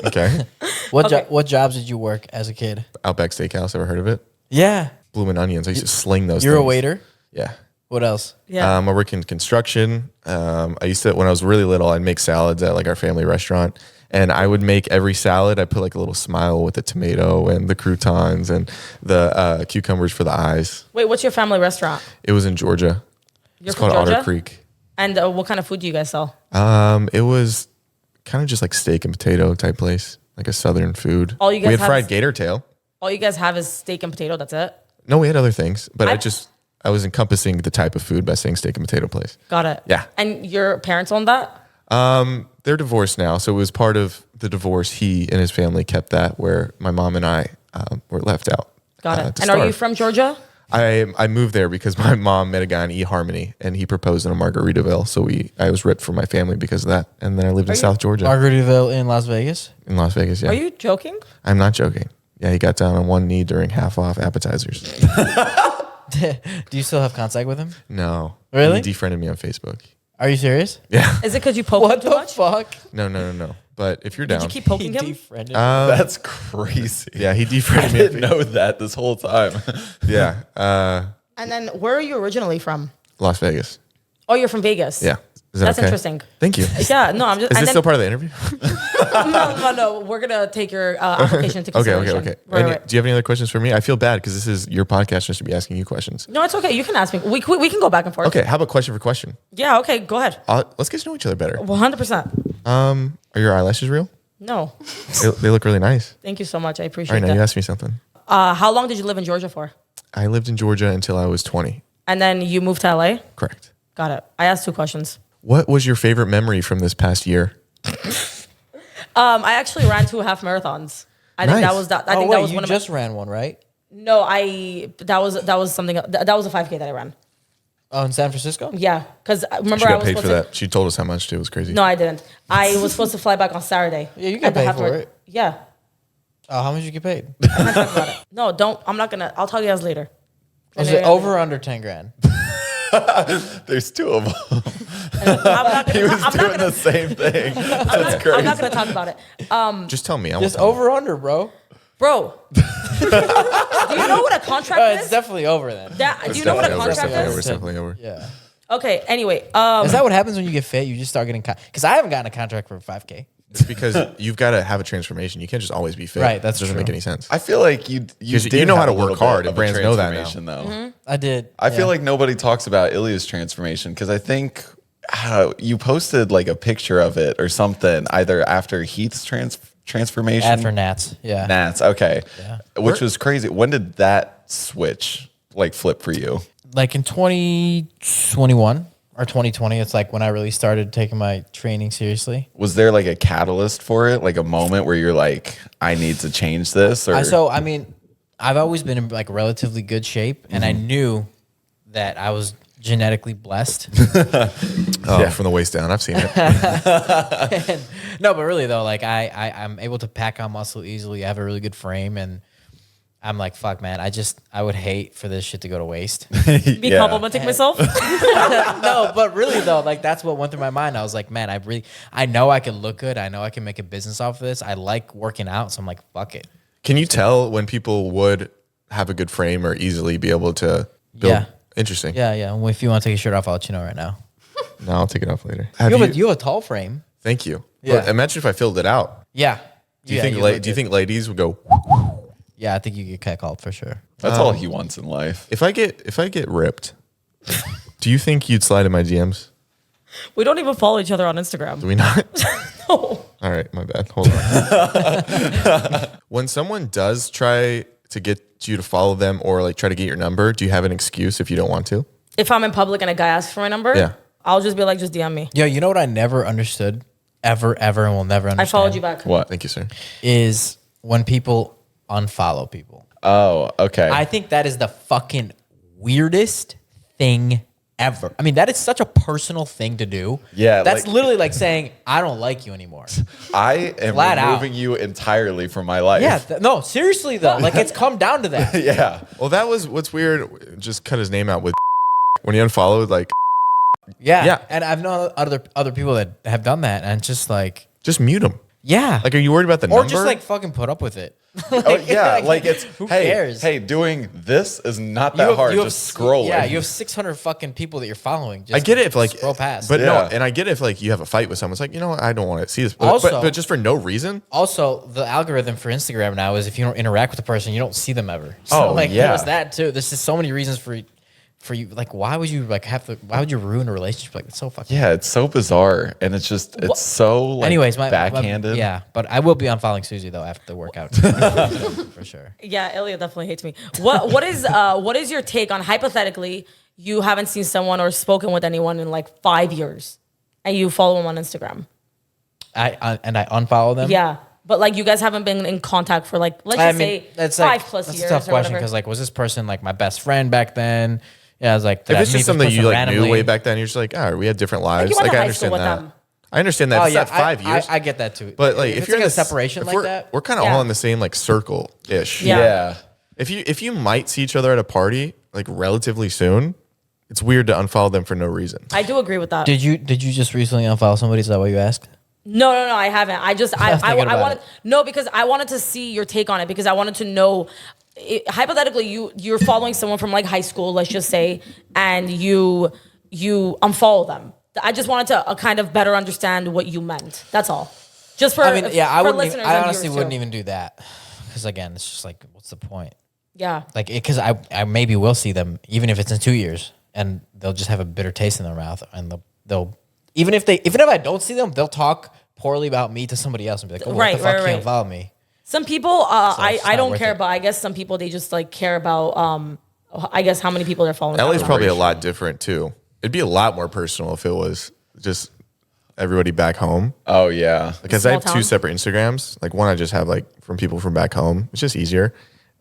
Okay. What jobs did you work as a kid? Outback Steakhouse. Ever heard of it? Yeah. Bloomin' Onions. I used to sling those You're a things. waiter? Yeah. What else? Yeah. I work in construction. I used to, when I was really little, I'd make salads at like our family restaurant. And I would make every salad. I put like a little smile with the tomato and the croutons and the cucumbers for the eyes. Wait, what's your family restaurant? It was in Georgia. You're It's from called Georgia? Otter Creek. And what kind of food do you guys sell? It was kind of just like steak and potato type place, like a southern food. All you guys we had have fried is- gator tail. All you guys have is steak and potato. That's it. No, we had other things, but I I- just I was encompassing the type of food by saying steak and potato place. Got it. Yeah. And your parents own that? They're divorced now, so it was part of the divorce. He and his family kept that, where my mom and I were left out. Got it. to And are you starve. from Georgia? I moved there because my mom met a guy in eHarmony, and he proposed in a Margaritaville. So I was ripped from my family because of that. And then I lived in South Georgia, Margaritaville in Las Vegas. in Las Vegas. Yeah, Are you joking? I'm not joking. Yeah, he got down on one knee during half off appetizers. Do you still have contact with him? No, Really? He defriended me on Facebook. Are you serious? Yeah, Is it because you poke him What too the much? fuck? no. But if you're Did down, you keep poking him? defriended. That's crazy. yeah, he I defriended me. didn't know that this whole time. Yeah, And then where are you originally from? Las Vegas. Oh, you're from Vegas. Yeah, is that That's okay? interesting. Thank you. Yeah, no, I'm just. Is and this then, still part of the interview? no. We're gonna take your application into Okay. consideration. Right. Do you have any other questions for me? I feel bad because this is your podcast. I should be asking you questions. No, it's okay. You can ask me. We can go back and forth. Okay, how about question for question? Yeah. Okay. Go ahead. Let's get to know each other better. 100%. Are your eyelashes real? No. They look really nice. Thank you so much. I All appreciate right, now you that. asked me something. How long did you live in Georgia for? I lived in Georgia until I was 20. And then you moved to LA? Correct. Got it. I asked 2 questions. What was your favorite memory from this past year? I actually ran 2 half marathons. I think Nice. that was that. I Oh, think wait, that was you one of just ran one, right? No, that was something. That was a 5K that I ran. Oh, in San Francisco? Yeah, because remember She I got was paid supposed for to. that. She told us how much too. It was crazy. No, I didn't. I was supposed to fly back on Saturday. Yeah, you at got the paid half for mar- it. Yeah. Oh, how much you get paid? No, don't. I'm not gonna. I'll tell you guys later. Was it over or under 10 grand? There's 2 of them. I'm not gonna. He was I'm not doing gonna. the same thing. That's I'm not crazy. gonna talk about it. Just tell me. I Just won't tell over or under, bro. Bro, do you know what a contract Oh, it's is? definitely over then. Do you know what a Definitely over. contract Definitely over. is? Definitely over. Yeah. Okay. Anyway, Is that what happens when you get fit? You just start getting because I haven't gotten a contract for 5K. It's because you've got to have a transformation. You can't just always be fit. Right, that's It doesn't true. make any sense. I feel like you Because did you know how have to a little work hard, bit and of a brands know that now. transformation, though. I did. I feel like nobody talks about Ilya's transformation because I think you posted like a picture of it or something either after Heath's transformation. After Nats. Yeah. Nats, okay. Yeah. Which was crazy. When did that switch like flip for you? Like in 2021 or 2020, it's like when I really started taking my training seriously. Was there like a catalyst for it? Like a moment where you're like, I need to change this? Or I mean, I've always been in like relatively good shape, and I knew that I was genetically blessed. Oh, from the waist down. I've seen it. No, but really though, like I'm able to pack on muscle easily. I have a really good frame, and I'm like, fuck, man. I would hate for this shit to go to waste. be Yeah. complimenting myself. No, but really though, like that's what went through my mind. I was like, man, I know I can look good. I know I can make a business off of this. I like working out, so I'm like, fuck it. Can you tell when people would have a good frame or easily be able to build? Yeah. Interesting. Yeah, yeah. Well, if you want to take your shirt off, I'll let you know right now. No, I'll take it off later. You have a tall frame. Thank you. Yeah. But imagine if I filled it out. Yeah. Do you think ladies would go? Yeah, I think you get catcalled for sure. That's all he wants in life. If I get ripped, do you think you'd slide in my DMs? We don't even follow each other on Instagram. Do we not? No. All right, my bad. Hold on. When someone does try to get you to follow them or like try to get your number, do you have an excuse if you don't want to? If I'm in public and a guy asks for my number, Yeah. I'll just be like, just DM me. Yo, you know what I never understood, ever, and will never understand? I followed you back. What? Thank you, sir. Is when people unfollow people. Oh, okay. I think that is the fucking weirdest thing ever. I mean, that is such a personal thing to do. Yeah, That's like- literally like saying, I don't like you anymore. I am Flat out. removing you entirely from my life. Yeah. No, seriously though. Like it's come down to that. Yeah. Well, that was what's weird. Just cut his name out with when he unfollowed. Like, Yeah. Yeah. And I've known other people that have done that, and just like, just mute him. yeah. Like, are you worried about the or number? just like fucking put up with it. Oh, yeah. Like it's, who hey, cares? hey, doing this is not that hard. Just scrolling. Yeah, you have 600 fucking people that you're following. Just I get it if like scroll past. but no, Yeah. and I get it if like you have a fight with someone. It's like, you know what, I don't want to see this. But, Also- but just for no reason. Also, the algorithm for Instagram now is if you don't interact with the person, you don't see them ever. So Oh, like yeah. there's that too. There's just so many reasons for for you, like, why would you why would you ruin a relationship? Like, it's so fucking. Yeah, it's so bizarre, and it's just it's so like Anyways, backhanded. yeah, but I will be unfollowing Suzy though after the workout for sure. Yeah, Ilya definitely hates me. What is your take on hypothetically you haven't seen someone or spoken with anyone in like 5 years, and you follow them on Instagram? I unfollow them. Yeah, but like you guys haven't been in contact for like let's just say that's 5+ that's years. a tough or question whatever. because like was this person like my best friend back then? Yeah, I was like, did If I it's meet just this something you person like knew randomly? way back then, you're just like, we had different lives. you went Like to I high school understand with that. them. I understand that. Oh If yeah, it's not 5 years. I get that too. But like, if it's you're like in a separation like that, we're kind of Yeah. all in the same like circle ish. Yeah. Yeah. If you might see each other at a party like relatively soon, it's weird to unfollow them for no reason. I do agree with that. did you just recently unfollow somebody? Is that what you asked? No, I haven't. I just I thinking about wanted it. because I wanted to see your take on it because I wanted to know. Hypothetically, you're following someone from like high school, let's just say, and you unfollow them. I just wanted to kind of better understand what you meant. That's all. Just for I mean, yeah, I for wouldn't. listeners I and honestly viewers, wouldn't too. even do that because again, it's just like, what's the point? Yeah. Like, because I maybe will see them even if it's in 2 years, and they'll just have a bitter taste in their mouth, and they'll even if I don't see them, they'll talk poorly about me to somebody else and be like, oh, Right, what the fuck, right, you right. unfollow me. Some people, it's I not don't worth care, it. but I guess some people they just like care about. I guess how many people they're following. LA's probably a lot different too. It'd be a lot more personal if it was just everybody back home. Oh yeah. Because I have Small two town? separate Instagrams. Like one I just have like from people from back home. It's just easier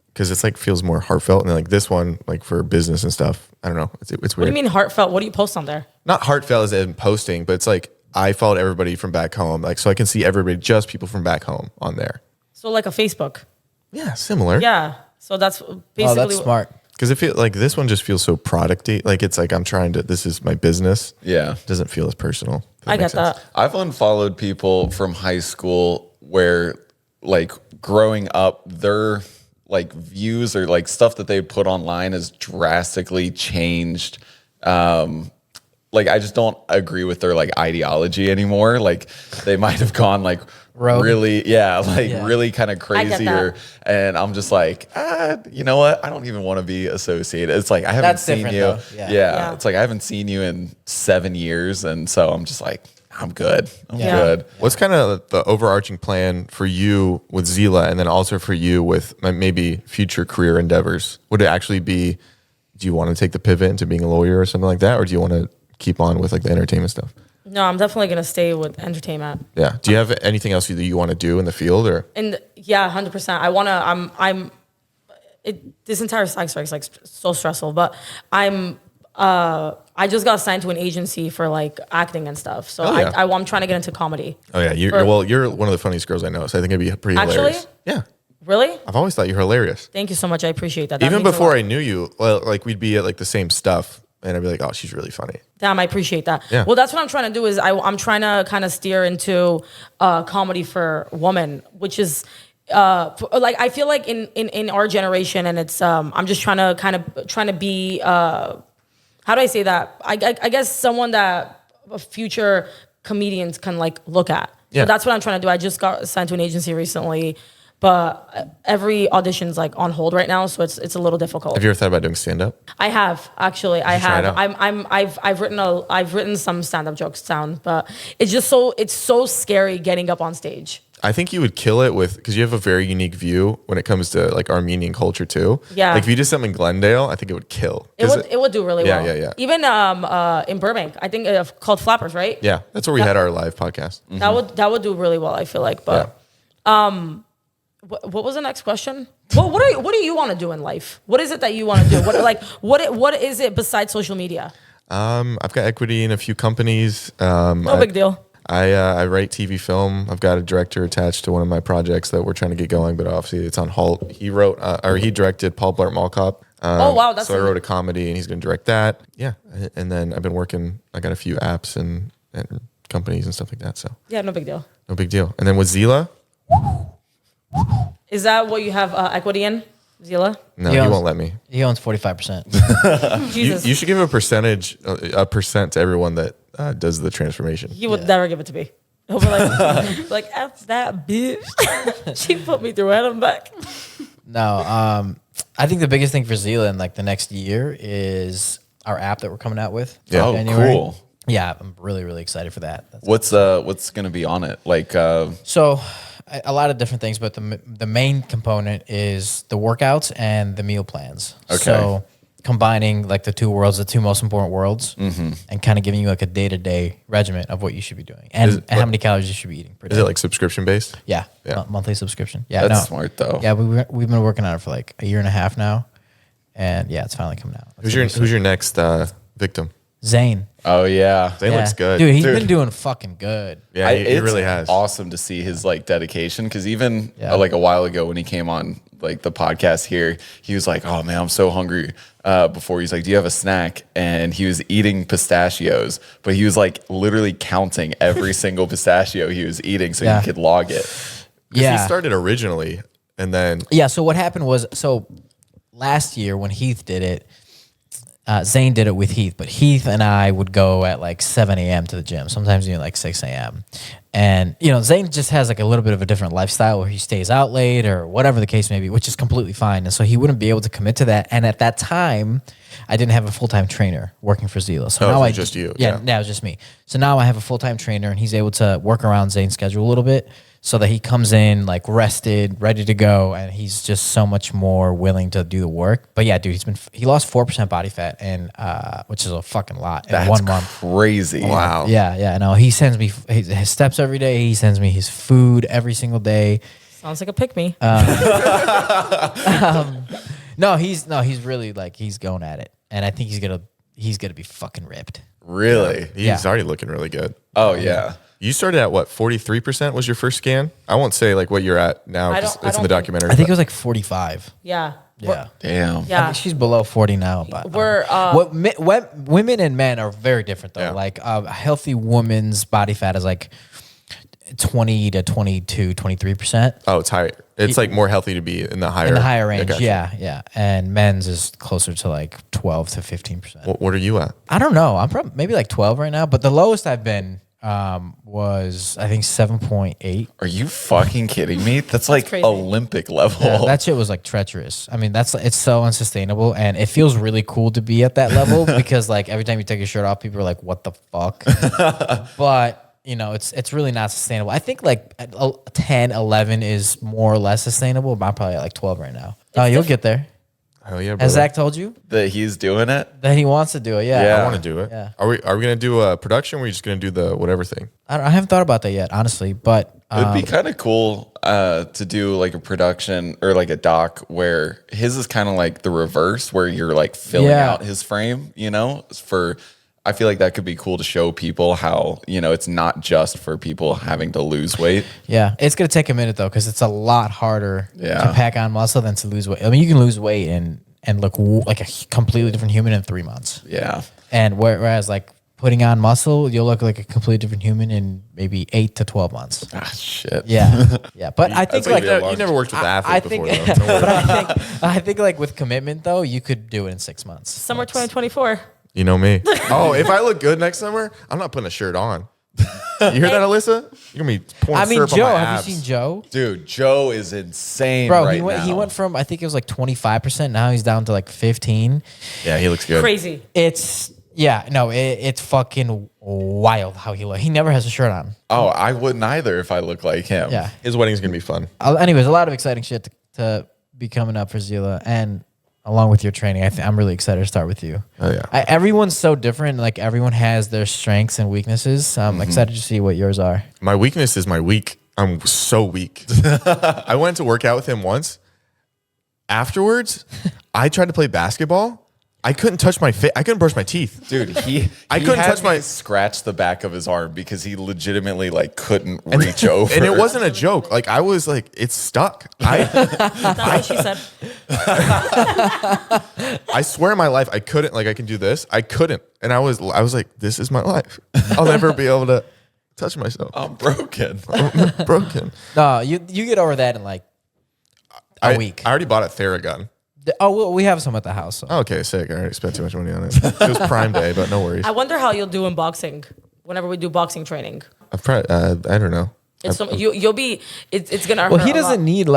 because it's like feels more heartfelt. And then like this one, like for business and stuff. I don't know. It's weird. What do you mean heartfelt? What do you post on there? Not heartfelt as in posting, but it's like I followed everybody from back home. Like so I can see everybody, just people from back home on there. So like a Facebook. Yeah, similar. Yeah. So that's basically. Oh, that's smart. Because it feels like this one just feels so producty. Like it's like I'm trying to. This is my business. Yeah. It doesn't feel as personal. if I makes get sense. that. I've unfollowed people from high school where like growing up their like views or like stuff that they put online has drastically changed. Like I just don't agree with their like ideology anymore. Like they might have gone like Rogue. really really kind of get crazy that. and I'm just like, you know what? I don't even want to be associated. It's like I haven't That's seen different, you. though. Yeah. Yeah. It's like I haven't seen you in 7 years, and so I'm just like, I'm good. I'm Yeah. good. What's kind of the overarching plan for you with Zela, and then also for you with maybe future career endeavors? Would it actually be? Do you want to take the pivot into being a lawyer or something like that, or do you want to keep on with like the entertainment stuff? No, I'm definitely gonna stay with entertainment. Yeah. Do you have anything else that you want to do in the field, or? And yeah, 100%. I wanna. I'm. This entire sex strike is like so stressful, but I'm. I just got signed to an agency for like acting and stuff, so Oh, yeah. I'm trying to get into comedy. Oh yeah, you're one of the funniest girls I know, so I think it'd be pretty Actually? hilarious. Yeah. Really? I've always thought you're hilarious. Thank you so much. I appreciate that. That Even means a before lot. I knew you, well, like we'd be at like the same stuff, and I'd be like, "Oh, she's really funny." Damn, I appreciate that. Yeah. Well, that's what I'm trying to do. Is I'm trying to kind of steer into comedy for women, which is like I feel like in our generation, and it's I'm just trying to be how do I say that? I guess someone that future comedians can like look at. Yeah. So that's what I'm trying to do. I just got signed to an agency recently, but every audition's like on hold right now, so it's a little difficult. Have you ever thought about doing stand up? I have actually. I should try it have. out. I've written some stand up jokes down, but it's so scary getting up on stage. I think you would kill it because you have a very unique view when it comes to like Armenian culture too. Yeah. Like if you did something in Glendale, I think it would kill. 'Cause It would do really Yeah, well. yeah. Even in Burbank, I think called Flappers, right? Yeah, that's where we had our live podcast. That would do really well. I feel like, but what was the next question? Well, what do you want to do in life? What is it that you want to do? What is it besides social media? I've got equity in a few companies. No big deal. I write TV film. I've got a director attached to one of my projects that we're trying to get going, but obviously it's on halt. He wrote or he directed Paul Blart Mall Cop. Oh, wow, that's so I wrote a comedy and he's going to direct that. Yeah, and then I've been working. I got a few apps and companies and stuff like that. So Yeah, no big deal. no big deal. And then with Zela, Is that what you have equity in, Zela? no, He he owns- won't let me. He owns 45%. Jesus, You should give a percent to everyone that does the transformation. he would never give it to me. He'll be like F that bitch. She put me through it. I'm back. No, I think the biggest thing for Zela in like the next year is our app that we're coming out with. Yeah. Oh, January. cool. Yeah, I'm really, really excited for that. What's going to be on it? Like, So a lot of different things, but the main component is the workouts and the meal plans. Okay. So combining like the two worlds, the two most important worlds, and kind of giving you like a day-to-day regimen of what you should be doing and how many calories you should be eating per day. Is it like subscription based? Yeah, Yeah. monthly subscription. Yeah, that's smart though. Yeah, we've been working on it for like a year and a half now, and yeah, it's finally coming out. Who's your next victim? Zane? Oh yeah. Zane looks good. Dude. He's been doing fucking good. Yeah, he It's really has. awesome to see his like dedication because even Yeah. like a while ago when he came on like the podcast here, he was like, "Oh man, I'm so hungry." Before he's like, "Do you have a snack?" And he was eating pistachios, but he was like literally counting every single pistachio he was eating so Yeah. he could log it. 'Cause Yeah, he started originally, and then yeah. So what happened was, last year when Heath did it, Zane did it with Heath, but Heath and I would go at like 7 a.m. to the gym, sometimes even like 6 a.m. And, Zane just has like a little bit of a different lifestyle where he stays out late or whatever the case may be, which is completely fine. And so he wouldn't be able to commit to that. And at that time, I didn't have a full-time trainer working for Zela. So Oh, now so I just you, Yeah, yeah. now it's just me. So now I have a full-time trainer and he's able to work around Zane's schedule a little bit so that he comes in like rested, ready to go, and he's just so much more willing to do the work. But yeah, dude, he lost 4% body fat, and which is a fucking lot in That's 1 month. crazy. wow. Yeah. No, he sends me his steps every day. He sends me his food every single day. Sounds like a pick me. No, he's really like he's going at it, and I think he's gonna be fucking ripped. Really? He's already looking really good. Oh yeah. You started at what, 43% was your first scan? I won't say like what you're at now. I 'cause don't- I it's in don't the think- documentary. I think it but- was like 45. Yeah. Yeah. Damn. I Yeah. think she's below 40 now. But We're, women and men are very different though. Yeah. Like a healthy woman's body fat is like 20 to 22, 23%. Oh, it's higher. It's like more healthy to be in the higher In the higher range, gotcha. yeah. And men's is closer to like 12 to 15%. What are you at? I don't know. I'm probably maybe like 12 right now, but the lowest I've been was I think 7.8. Are you fucking kidding me? That's like crazy. Olympic level. Yeah, that shit was like treacherous. I mean, it's so unsustainable, and it feels really cool to be at that level because like every time you take your shirt off, people are like, "What the fuck?" But it's really not sustainable. I think like 10, 11 is more or less sustainable, but I'm probably at like 12 right now. Oh, you'll get there. Hell yeah, bro. Has Zach told you that he's doing it. that he wants to do it? Yeah. Yeah. I want to do it. Yeah. Are we gonna do a production? Or are we just gonna do the whatever thing? I haven't thought about that yet, honestly, but It'd be kind of cool to do like a production or like a doc where his is kind of like the reverse, where you're like filling Yeah. out his frame. I feel like that could be cool to show people how it's not just for people having to lose weight. yeah, it's gonna take a minute though because it's a lot harder Yeah. to pack on muscle than to lose weight. I mean, you can lose weight and look like a completely different human in 3 months. Yeah. And whereas like putting on muscle, you'll look like a completely different human in maybe 8 to 12 months. Ah, shit. Yeah, yeah. But I think like like a You never worked with the athlete I think, before, though. but I think like with commitment though, you could do it in 6 months. Summer 2024. You know me. Oh, if I look good next summer, I'm not putting a shirt on. You hear that, Alyssa? You're gonna be pouring I mean, syrup Joe, on my have abs. you seen Joe? Dude, Joe is insane Bro, right he now. went from I think it was like 25%. Now he's down to like 15. Yeah, he looks good. Crazy. It's it's fucking wild how he looks. He never has a shirt on. Oh, I wouldn't either if I looked like him. Yeah. His wedding's gonna be fun. Anyways, a lot of exciting shit to be coming up for Zela, and along with your training, I'm really excited to start with you. Oh yeah. Everyone's so different. Like everyone has their strengths and weaknesses. So I'm excited to see what yours are. My weakness is my weak. I'm so weak. I went to work out with him once. Afterwards, I tried to play basketball. I couldn't touch my face. I couldn't brush my teeth. Dude, I he couldn't had touch my- me scratch the back of his arm because he legitimately like couldn't reach over. And it wasn't a joke. Like I was like, it's stuck. That's what she said. I swear in my life, I couldn't. Like I can do this. I couldn't. And I was like, this is my life. I'll never be able to touch myself. I'm broken. I'm broken. No, you get over that in like a week. I already bought a Theragun. Well, we have some at the house. So. Okay, sick. I already spent too much money on it. It was Prime Day, but no worries. I wonder how you'll do in boxing whenever we do boxing training. I've probably, I don't know. You'll be. It's gonna. Well, hurt he a lot. doesn't need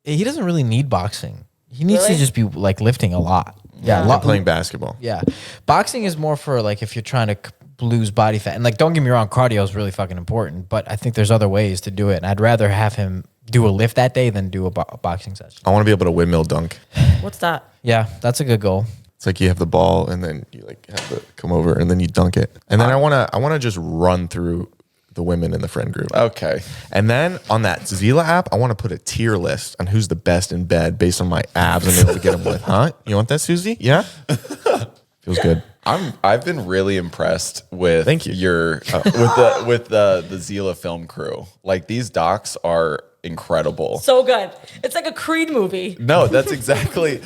he doesn't really need boxing. He needs to Really? just be like lifting a lot. Yeah, and playing basketball. Yeah, boxing is more for like if you're trying to lose body fat, and like don't get me wrong, cardio is really fucking important. But I think there's other ways to do it, and I'd rather have him do a lift that day than do a boxing session. I want to be able to windmill dunk. What's that? Yeah, that's a good goal. It's like you have the ball and then you like have to come over and then you dunk it. And then I wanna just run through the women in the friend group. Okay. And then on that Zela app, I want to put a tier list on who's the best in bed based on my abs I'm able to get them with. Huh? You want that, Suzy? Yeah? Feels good. I've been really impressed with Thank you. your with the Zela film crew. Like these docs are incredible. So good. It's like a Creed movie. No, that's exactly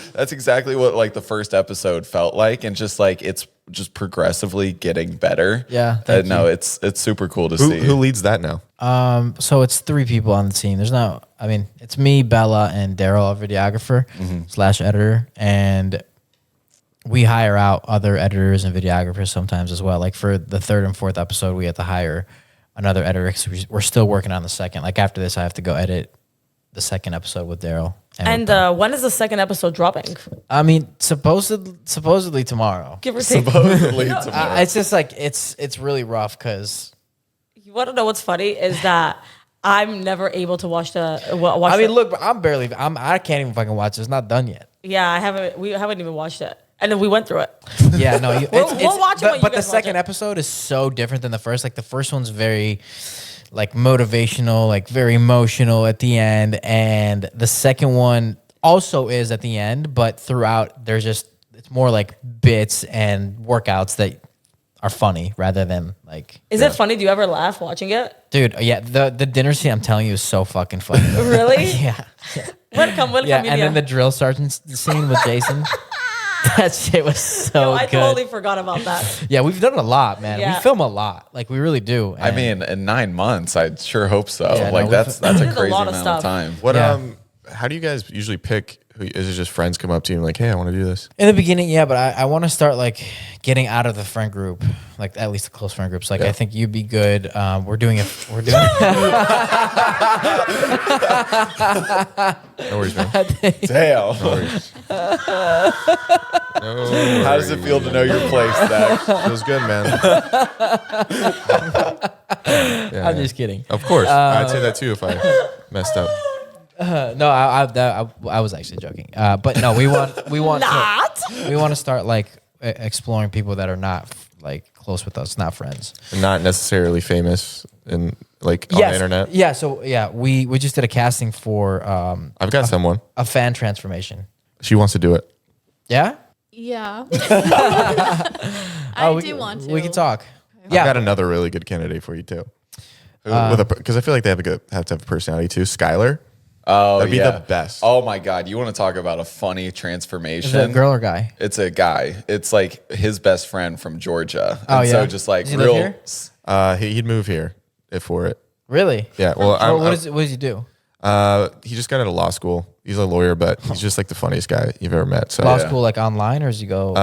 what like the first episode felt like, and just like it's just progressively getting better. Yeah, thank no, it's super cool to Who see. leads that now? So it's 3 people on the team. It's me, Bella, and Daryl, our videographer / editor, and we hire out other editors and videographers sometimes as well. Like for the 3rd and 4th episode, we had to hire another editor because we're still working on the 2nd. Like after this, I have to go edit the 2nd episode with Daryl. And when is the 2nd episode dropping? I mean, supposedly tomorrow. Give or take. Supposedly tomorrow. It's just like it's really rough because You want to know what's funny is that I'm never able to watch the. look, I can't even fucking watch it. It's not done yet. Yeah, we haven't even watched it, and then we went through it. Yeah, no, We'll watch it when you but the guys watch 2nd it. episode is so different than the first. Like the first one's very like motivational, like very emotional at the end, and the 2nd one also is at the end, but throughout it's more like bits and workouts that are funny rather than like. Is it funny? Do you ever laugh watching it? Dude, yeah, the dinner scene I'm telling you is so fucking funny. Really? Yeah. Welcome, Yeah, Ilya. and then the drill sergeant scene with Jason. That shit was so I good. totally forgot about that. Yeah, we've done a lot, man. Yeah. We film a lot. Like we really do. I And mean, in 9 months, I sure hope so. Yeah, like no, that's We a did a crazy lot of amount stuff. of time. What Yeah. How do you guys usually pick? Is it just friends come up to you and like, hey, I want to do this? in the beginning, yeah, but I want to start like getting out of the friend group, like at least the close friend groups. Like I think you'd be good. We're doing. No worries, man. Damn. No worries. How does it feel to know your place, Zach? Feels good, man. Yeah, I'm just kidding. Of course. I'd say that too if I messed up. No, I was actually joking. But no, we want to start like exploring people that are not like close with us, not friends. And not necessarily famous and like on the internet. Yeah. So yeah, we just did a casting for I've got someone. a fan transformation. She wants to do it. Yeah. Yeah. We can talk. I've Yeah. got another really good candidate for you too. Because I feel like they have to have a personality too. Skylar. Oh, That'd be yeah. the best. Oh my God. You want to talk about a funny transformation? Is it a girl or guy? It's a guy. It's like his best friend from Georgia. Oh, and yeah? So just like Does he live here? He'd move here if for it. Really? Yeah. Well, What does he do? he just got out of law school. He's a lawyer, but he's just like the funniest guy you've ever met. So Law school like online, or does he go?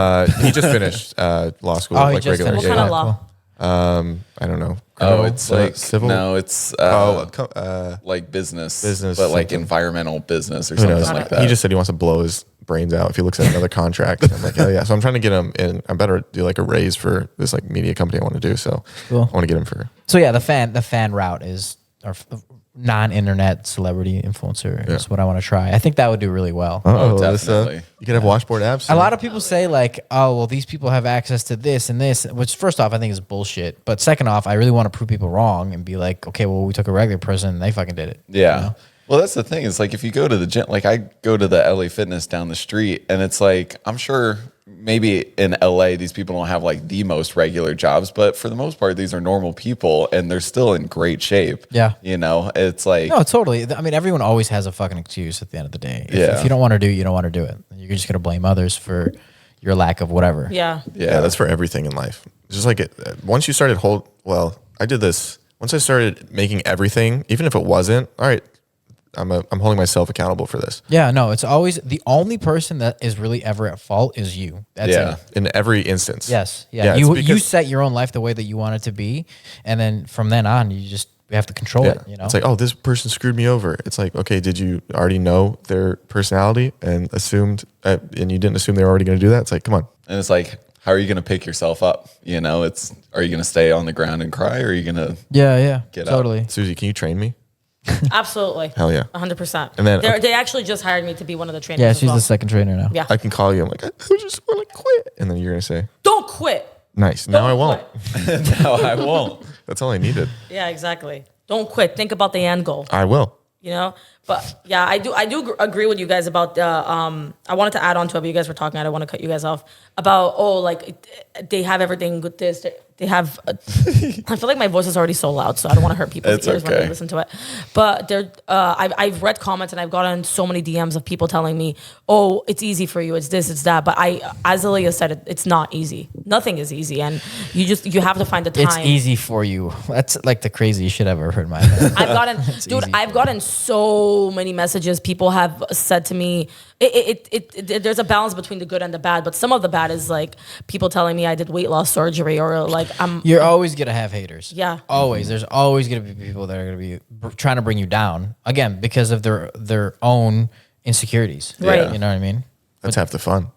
he just finished law school. Oh, he like just regular. finished. What kind of Yeah. law? I don't know. Oh, it's like civil. No, it's like business, but like something. environmental business or Who something knows? like that. He just said he wants to blow his brains out if he looks at another contract. I'm like, oh yeah. So I'm trying to get him in. I better do like a raise for this like media company I want to do. So Cool. I want to get him for. So yeah, the fan route is our non-internet celebrity influencer is what I want to try. I think that would do really well. Oh, definitely. You could have washboard apps. A lot of people say like, oh, well, these people have access to this and this, which first off, I think is bullshit. But second off, I really want to prove people wrong and be like, okay, well, we took a regular person and they fucking did it. Yeah. You know? Well, that's the thing. It's like if you go to the gym, like I go to the LA Fitness down the street, and it's like I'm sure maybe in LA these people don't have like the most regular jobs, but for the most part, these are normal people, and they're still in great shape. Yeah. You know, it's like No, totally. I mean, everyone always has a fucking excuse at the end of the day. If you don't want to do it, you don't want to do it. You're just going to blame others for your lack of whatever. Yeah. Yeah, that's for everything in life. It's just like once you started I did this. Once I started making everything, even if it wasn't, all right, I'm holding myself accountable for this. Yeah, no, it's always the only person that is really ever at fault is you. That's Yeah. it. In every instance. Yes. Yeah. Yeah, it's you because- set your own life the way that you want it to be. And then from then on, you just we have to control Yeah. it. You know, It's like, oh, this person screwed me over. It's like, okay, did you already know their personality and assumed, and you didn't assume they were already going to do that? It's like, come on. And it's like, how are you going to pick yourself up? You know, are you going to stay on the ground and cry, or are you going to yeah, Get up. totally. Suzy, can you train me? Absolutely. Hell yeah. 100%. And then- they actually just hired me to be one of the trainers. Yeah, as she's well. the second trainer now. Yeah. I can call you. I'm like, I just want to quit. And then you're going to say, Don't quit. nice. Now I Don't won't. quit. No, I won't. That's all I needed. Yeah, exactly. Don't quit. Think about the end goal. I will. You know, but yeah, I do agree with you guys about the. I wanted to add on to it, but you guys were talking. I don't want to cut you guys off about they have everything with this. They have. I feel like my voice is already so loud, so I don't want to hurt people's It's ears when okay. they listen to it. But they're. I've read comments and I've gotten so many DMs of people telling me, "Oh, it's easy for you. It's this, it's that." But as Ilya said, it's not easy. Nothing is easy, and you have to find the time. It's easy for you. That's like the craziest shit I've ever heard in my life. I've gotten so many messages. People have said to me, there's a balance between the good and the bad, but some of the bad is like people telling me I did weight loss surgery or like You're always gonna have haters. Yeah. Always. There's always gonna be people that are gonna be trying to bring you down again because of their own insecurities. Right. You know what I mean? That's half the fun.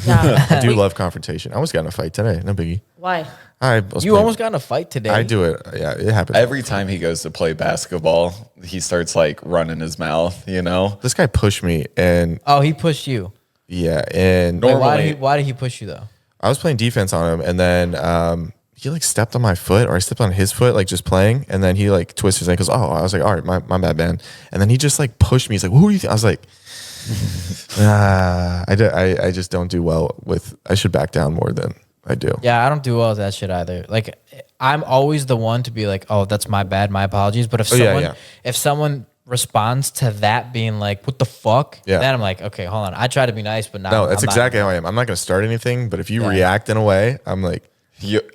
yeah. I do love confrontation. I almost got in a fight today. No biggie. Why? I was You playing- almost got in a fight today. I do it. Yeah, it happens. Every time he goes to play basketball, he starts like running his mouth, you know? This guy pushed me, and Oh, he pushed you. yeah, and Wait, Normally- why did he push you though? I was playing defense on him, and then he like stepped on my foot, or I stepped on his foot, like just playing, and then he like twisted his ankles. Oh, I was like, all right, my bad, man. And then he just like pushed me. He's like, who do you think? I was like, I just don't do well with. I should back down more than I do. Yeah, I don't do well with that shit either. Like, I'm always the one to be like, "Oh, that's my bad, my apologies." But if Oh, yeah, someone, yeah. if someone responds to that being like, "What the fuck?" Yeah. then I'm like, "Okay, hold on." I try to be nice, but not. No, that's I'm not- exactly how I am. I'm not going to start anything, but if you Yeah. react in a way, I'm like,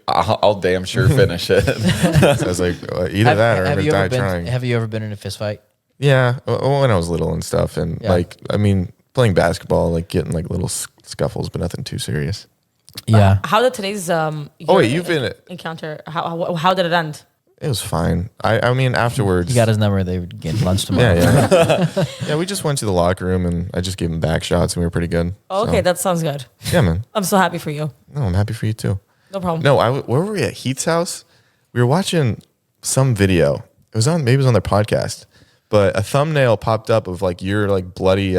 I'll damn sure finish it. I was like, either that or I'm going to die trying. Have you ever been in a fist fight? Yeah, when I was little and stuff, and Yeah. like, I mean, playing basketball, like getting like little scuffles, but nothing too serious. Yeah. How did today's Oh wait, you've been. encounter? How did it end? It was fine. I mean, afterwards. You got his number. They would get lunch tomorrow. Yeah, yeah. Yeah, we just went to the locker room and I just gave him back shots and we were pretty good. Oh, okay, So, that sounds good. yeah, man. I'm so happy for you. No, I'm happy for you too. No problem. No, where were we at? Heath's house? We were watching some video. It was on their podcast, but a thumbnail popped up of like your bloody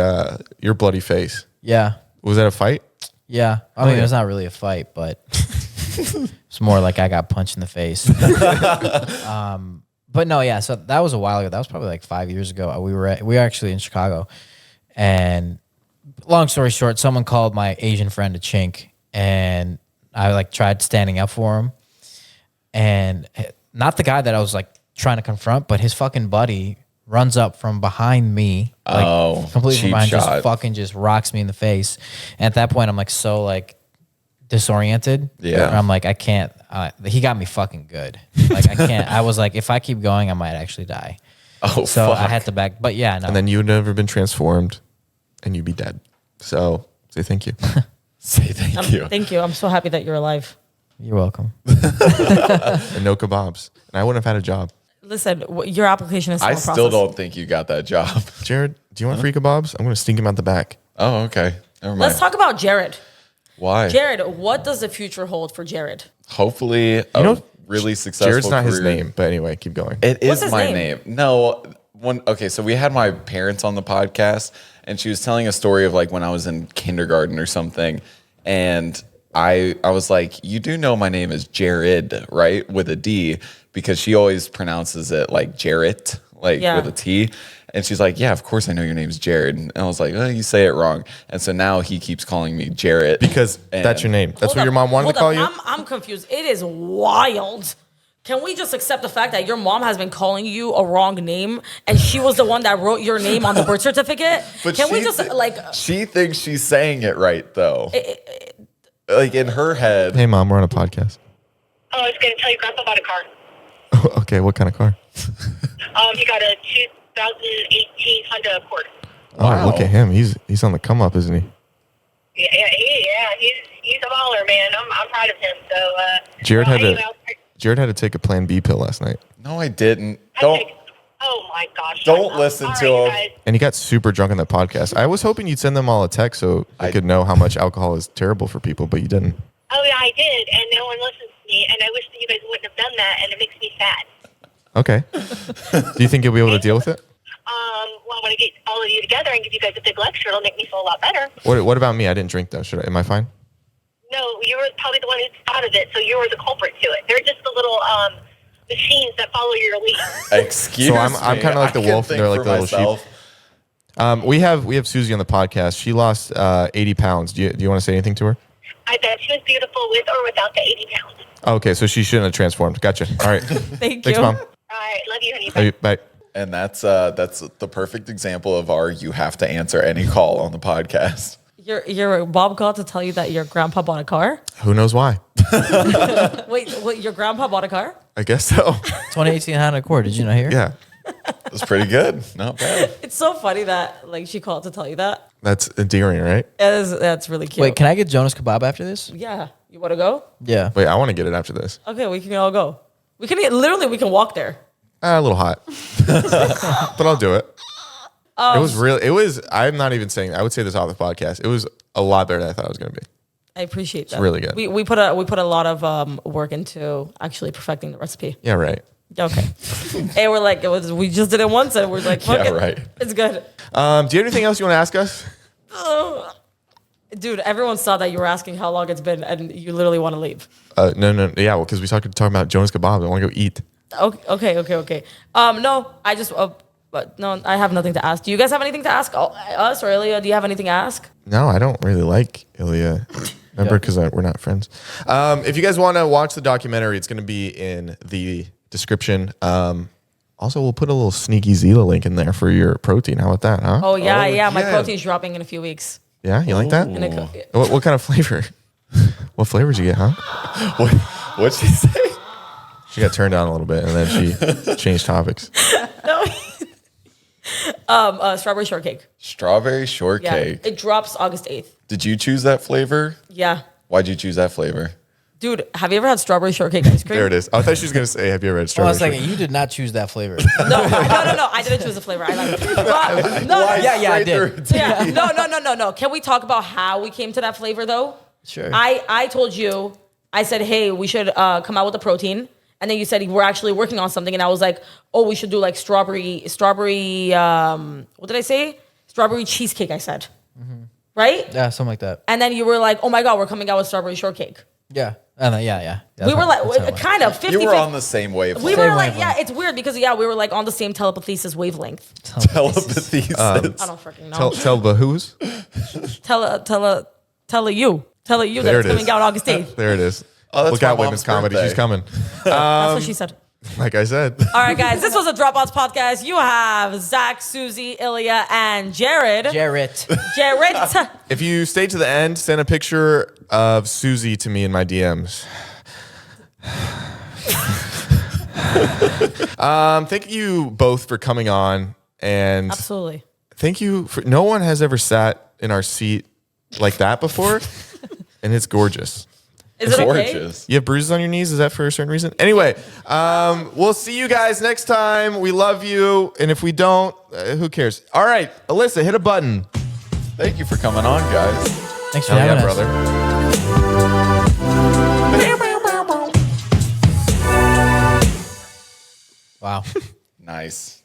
face. Yeah. Was that a fight? Yeah. I mean, yeah. it's not really a fight, but it's more like I got punched in the face. But no, yeah. So that was a while ago. That was probably like 5 years ago. We were actually in Chicago, and long story short, someone called my Asian friend a chink, and I like tried standing up for him, and not the guy that I was like trying to confront, but his fucking buddy runs up from behind me, like completely cheap from behind, shot. just rocks me in the face. And at that point, I'm like so like disoriented. Yeah. And I'm like, I can't. He got me fucking good. Like I can't. I was like, if I keep going, I might actually die. Oh, So fuck. I had to back. But yeah, no. And then you'd never been transformed and you'd be dead. So say thank you. Say thank you. Thank you. I'm so happy that you're alive. You're welcome. And no kebabs. And I wouldn't have had a job. Listen, your application is still I in still process. don't think you got that job. Jared, do you want free kebabs? I'm going to sneak him out the back. Oh, okay. Never mind. Let's talk about Jared. Why? Jared, what does the future hold for Jared? Hopefully, really successful Jared's not his career. name, but anyway, keep going. It What's is his my name? name. No, okay, so we had my parents on the podcast, and she was telling a story of like when I was in kindergarten or something, and I was like, you do know my name is Jared, right? With a D, because she always pronounces it like Jarrett, like Yeah. with a T. And she's like, yeah, of course I know your name's Jared. And I was like, oh, you say it wrong. And so now he keeps calling me Jarrett. Because that's your name. That's Hold what your up, mom wanted to hold call up. you? I'm confused. It is wild. Can we just accept the fact that your mom has been calling you a wrong name and she was the one that wrote your name on the birth certificate? Can we just She thinks she's saying it right, though. Like in her head. Hey, Mom, we're on a podcast. Oh, I was going to tell you, Grandpa bought a car. Okay, what kind of car? He got a 2018 Honda Accord. Oh, look at him. He's on the come up, isn't he? Yeah, he's a baller, man. I'm proud of him. So, Jared had hey, to- Jared had to take a Plan B pill last night, No, I didn't. Oh my gosh. Don't shut up. listen All to right, him. guys. and he got super drunk on that podcast. I was hoping you'd send them all a text so they could know how much alcohol is terrible for people, but you didn't. Oh yeah, I did, and no one listens to me, and I wish that you guys wouldn't have done that, and it makes me sad. Okay. Do you think you'll be able to deal with it? Well, when I get all of you together and give you guys a big lecture, it'll make me feel a lot better. What about me? I didn't drink though. Am I fine? No, you were probably the one who started it, so you were the culprit to it. They're just the little machines that follow your lead. Excuse So me. I'm kinda like the I can wolf and think they're like for the little sheep. myself. We have Suzy on the podcast. She lost 80 pounds. Do you want to say anything to her? I bet she was beautiful with or without the 80 pounds. Okay, so she shouldn't have transformed. Gotcha. All right. Thank Thanks, you. Mom. All right, love you, honey. Love you. Bye. And that's the perfect example of our you have to answer any call on the podcast. Your Bob called to tell you that your grandpa bought a car. Who knows why? Wait, your grandpa bought a car? I guess so. 2018 Honda Accord. Did you not hear? Yeah. It's pretty good. Not bad. It's so funny that like she called to tell you that. That's endearing, right? That's really cute. Wait, can I get Jonas Kebab after this? Yeah, you want to go? Yeah. Wait, I want to get it after this. Okay, we can all go. We can we can walk there. A little hot. But I'll do it. It was, I'm not even saying, I would say this off the podcast. It was a lot better than I thought it was going to be. I appreciate that. really good. We put a lot of work into actually perfecting the recipe. Yeah, right. Okay. And we're like, we just did it once and we're like, fuck Yeah, it. right. It's good. Do you have anything else you want to ask us? Dude, everyone saw that you were asking how long it's been and you literally want to leave. No. Yeah, well, because we talking about Jonas Kebab. I want to go eat. Okay. No, I just, but no, I have nothing to ask. Do you guys have anything to ask us or Ilya? Do you have anything to ask? No, I don't really like Ilya. Remember, because we're not friends. If you guys want to watch the documentary, it's going to be in the description. Also, we'll put a little sneaky Zela link in there for your protein. How about that, huh? Oh, yeah. My yeah. protein's dropping in a few weeks. Yeah, you like that? In a What kind of flavor? What flavor did you get, huh? What'd she say? She got turned down a little bit, and then she changed topics. Strawberry shortcake. Strawberry Yeah. shortcake. It drops August 8th. Did you choose that flavor? Yeah. Why'd you choose that flavor? Dude, have you ever had strawberry shortcake ice cream? There it is. I thought she was going to say, have you ever had Hold on strawberry? a second. You did not choose that flavor. No. I didn't choose the flavor. I like it. But, no. Yeah, I did. Yeah. No. Can we talk about how we came to that flavor though? Sure. I told you, I said, hey, we should come out with a protein. And then you said we're actually working on something. And I was like, oh, we should do like strawberry, what did I say? Strawberry cheesecake, I said. Right? Yeah, something like that. And then you were like, oh my God, we're coming out with strawberry shortcake. Yeah. Yeah. We were like, kind of 50 You were on the same wavelength. We were Same like, wavelength. yeah, it's weird because, yeah, we were like on the same telepathy wavelength. Telepathy. I don't freaking know. Tell the who's. Tell you that There it's it is. coming out August 8th. There it is. Oh, that's Look my out, mom's women's comedy. birthday. She's coming. That's what she said. Like I said. All right, guys, this was a Dropouts podcast. You have Zach, Suzy, Ilya, and Jared. Jarrett. Jared. If you stay to the end, send a picture of Suzy to me in my DMs. Thank you both for coming on, and Absolutely. thank you for. No one has ever sat in our seat like that before, and it's gorgeous. Is it okay? Gorgeous. You have bruises on your knees? Is that for a certain reason? Anyway, we'll see you guys next time. We love you, and if we don't, who cares? All right, Alyssa, hit a button. Thank you for coming on, guys. Thanks for Hell having yeah, us. brother. Wow. Nice.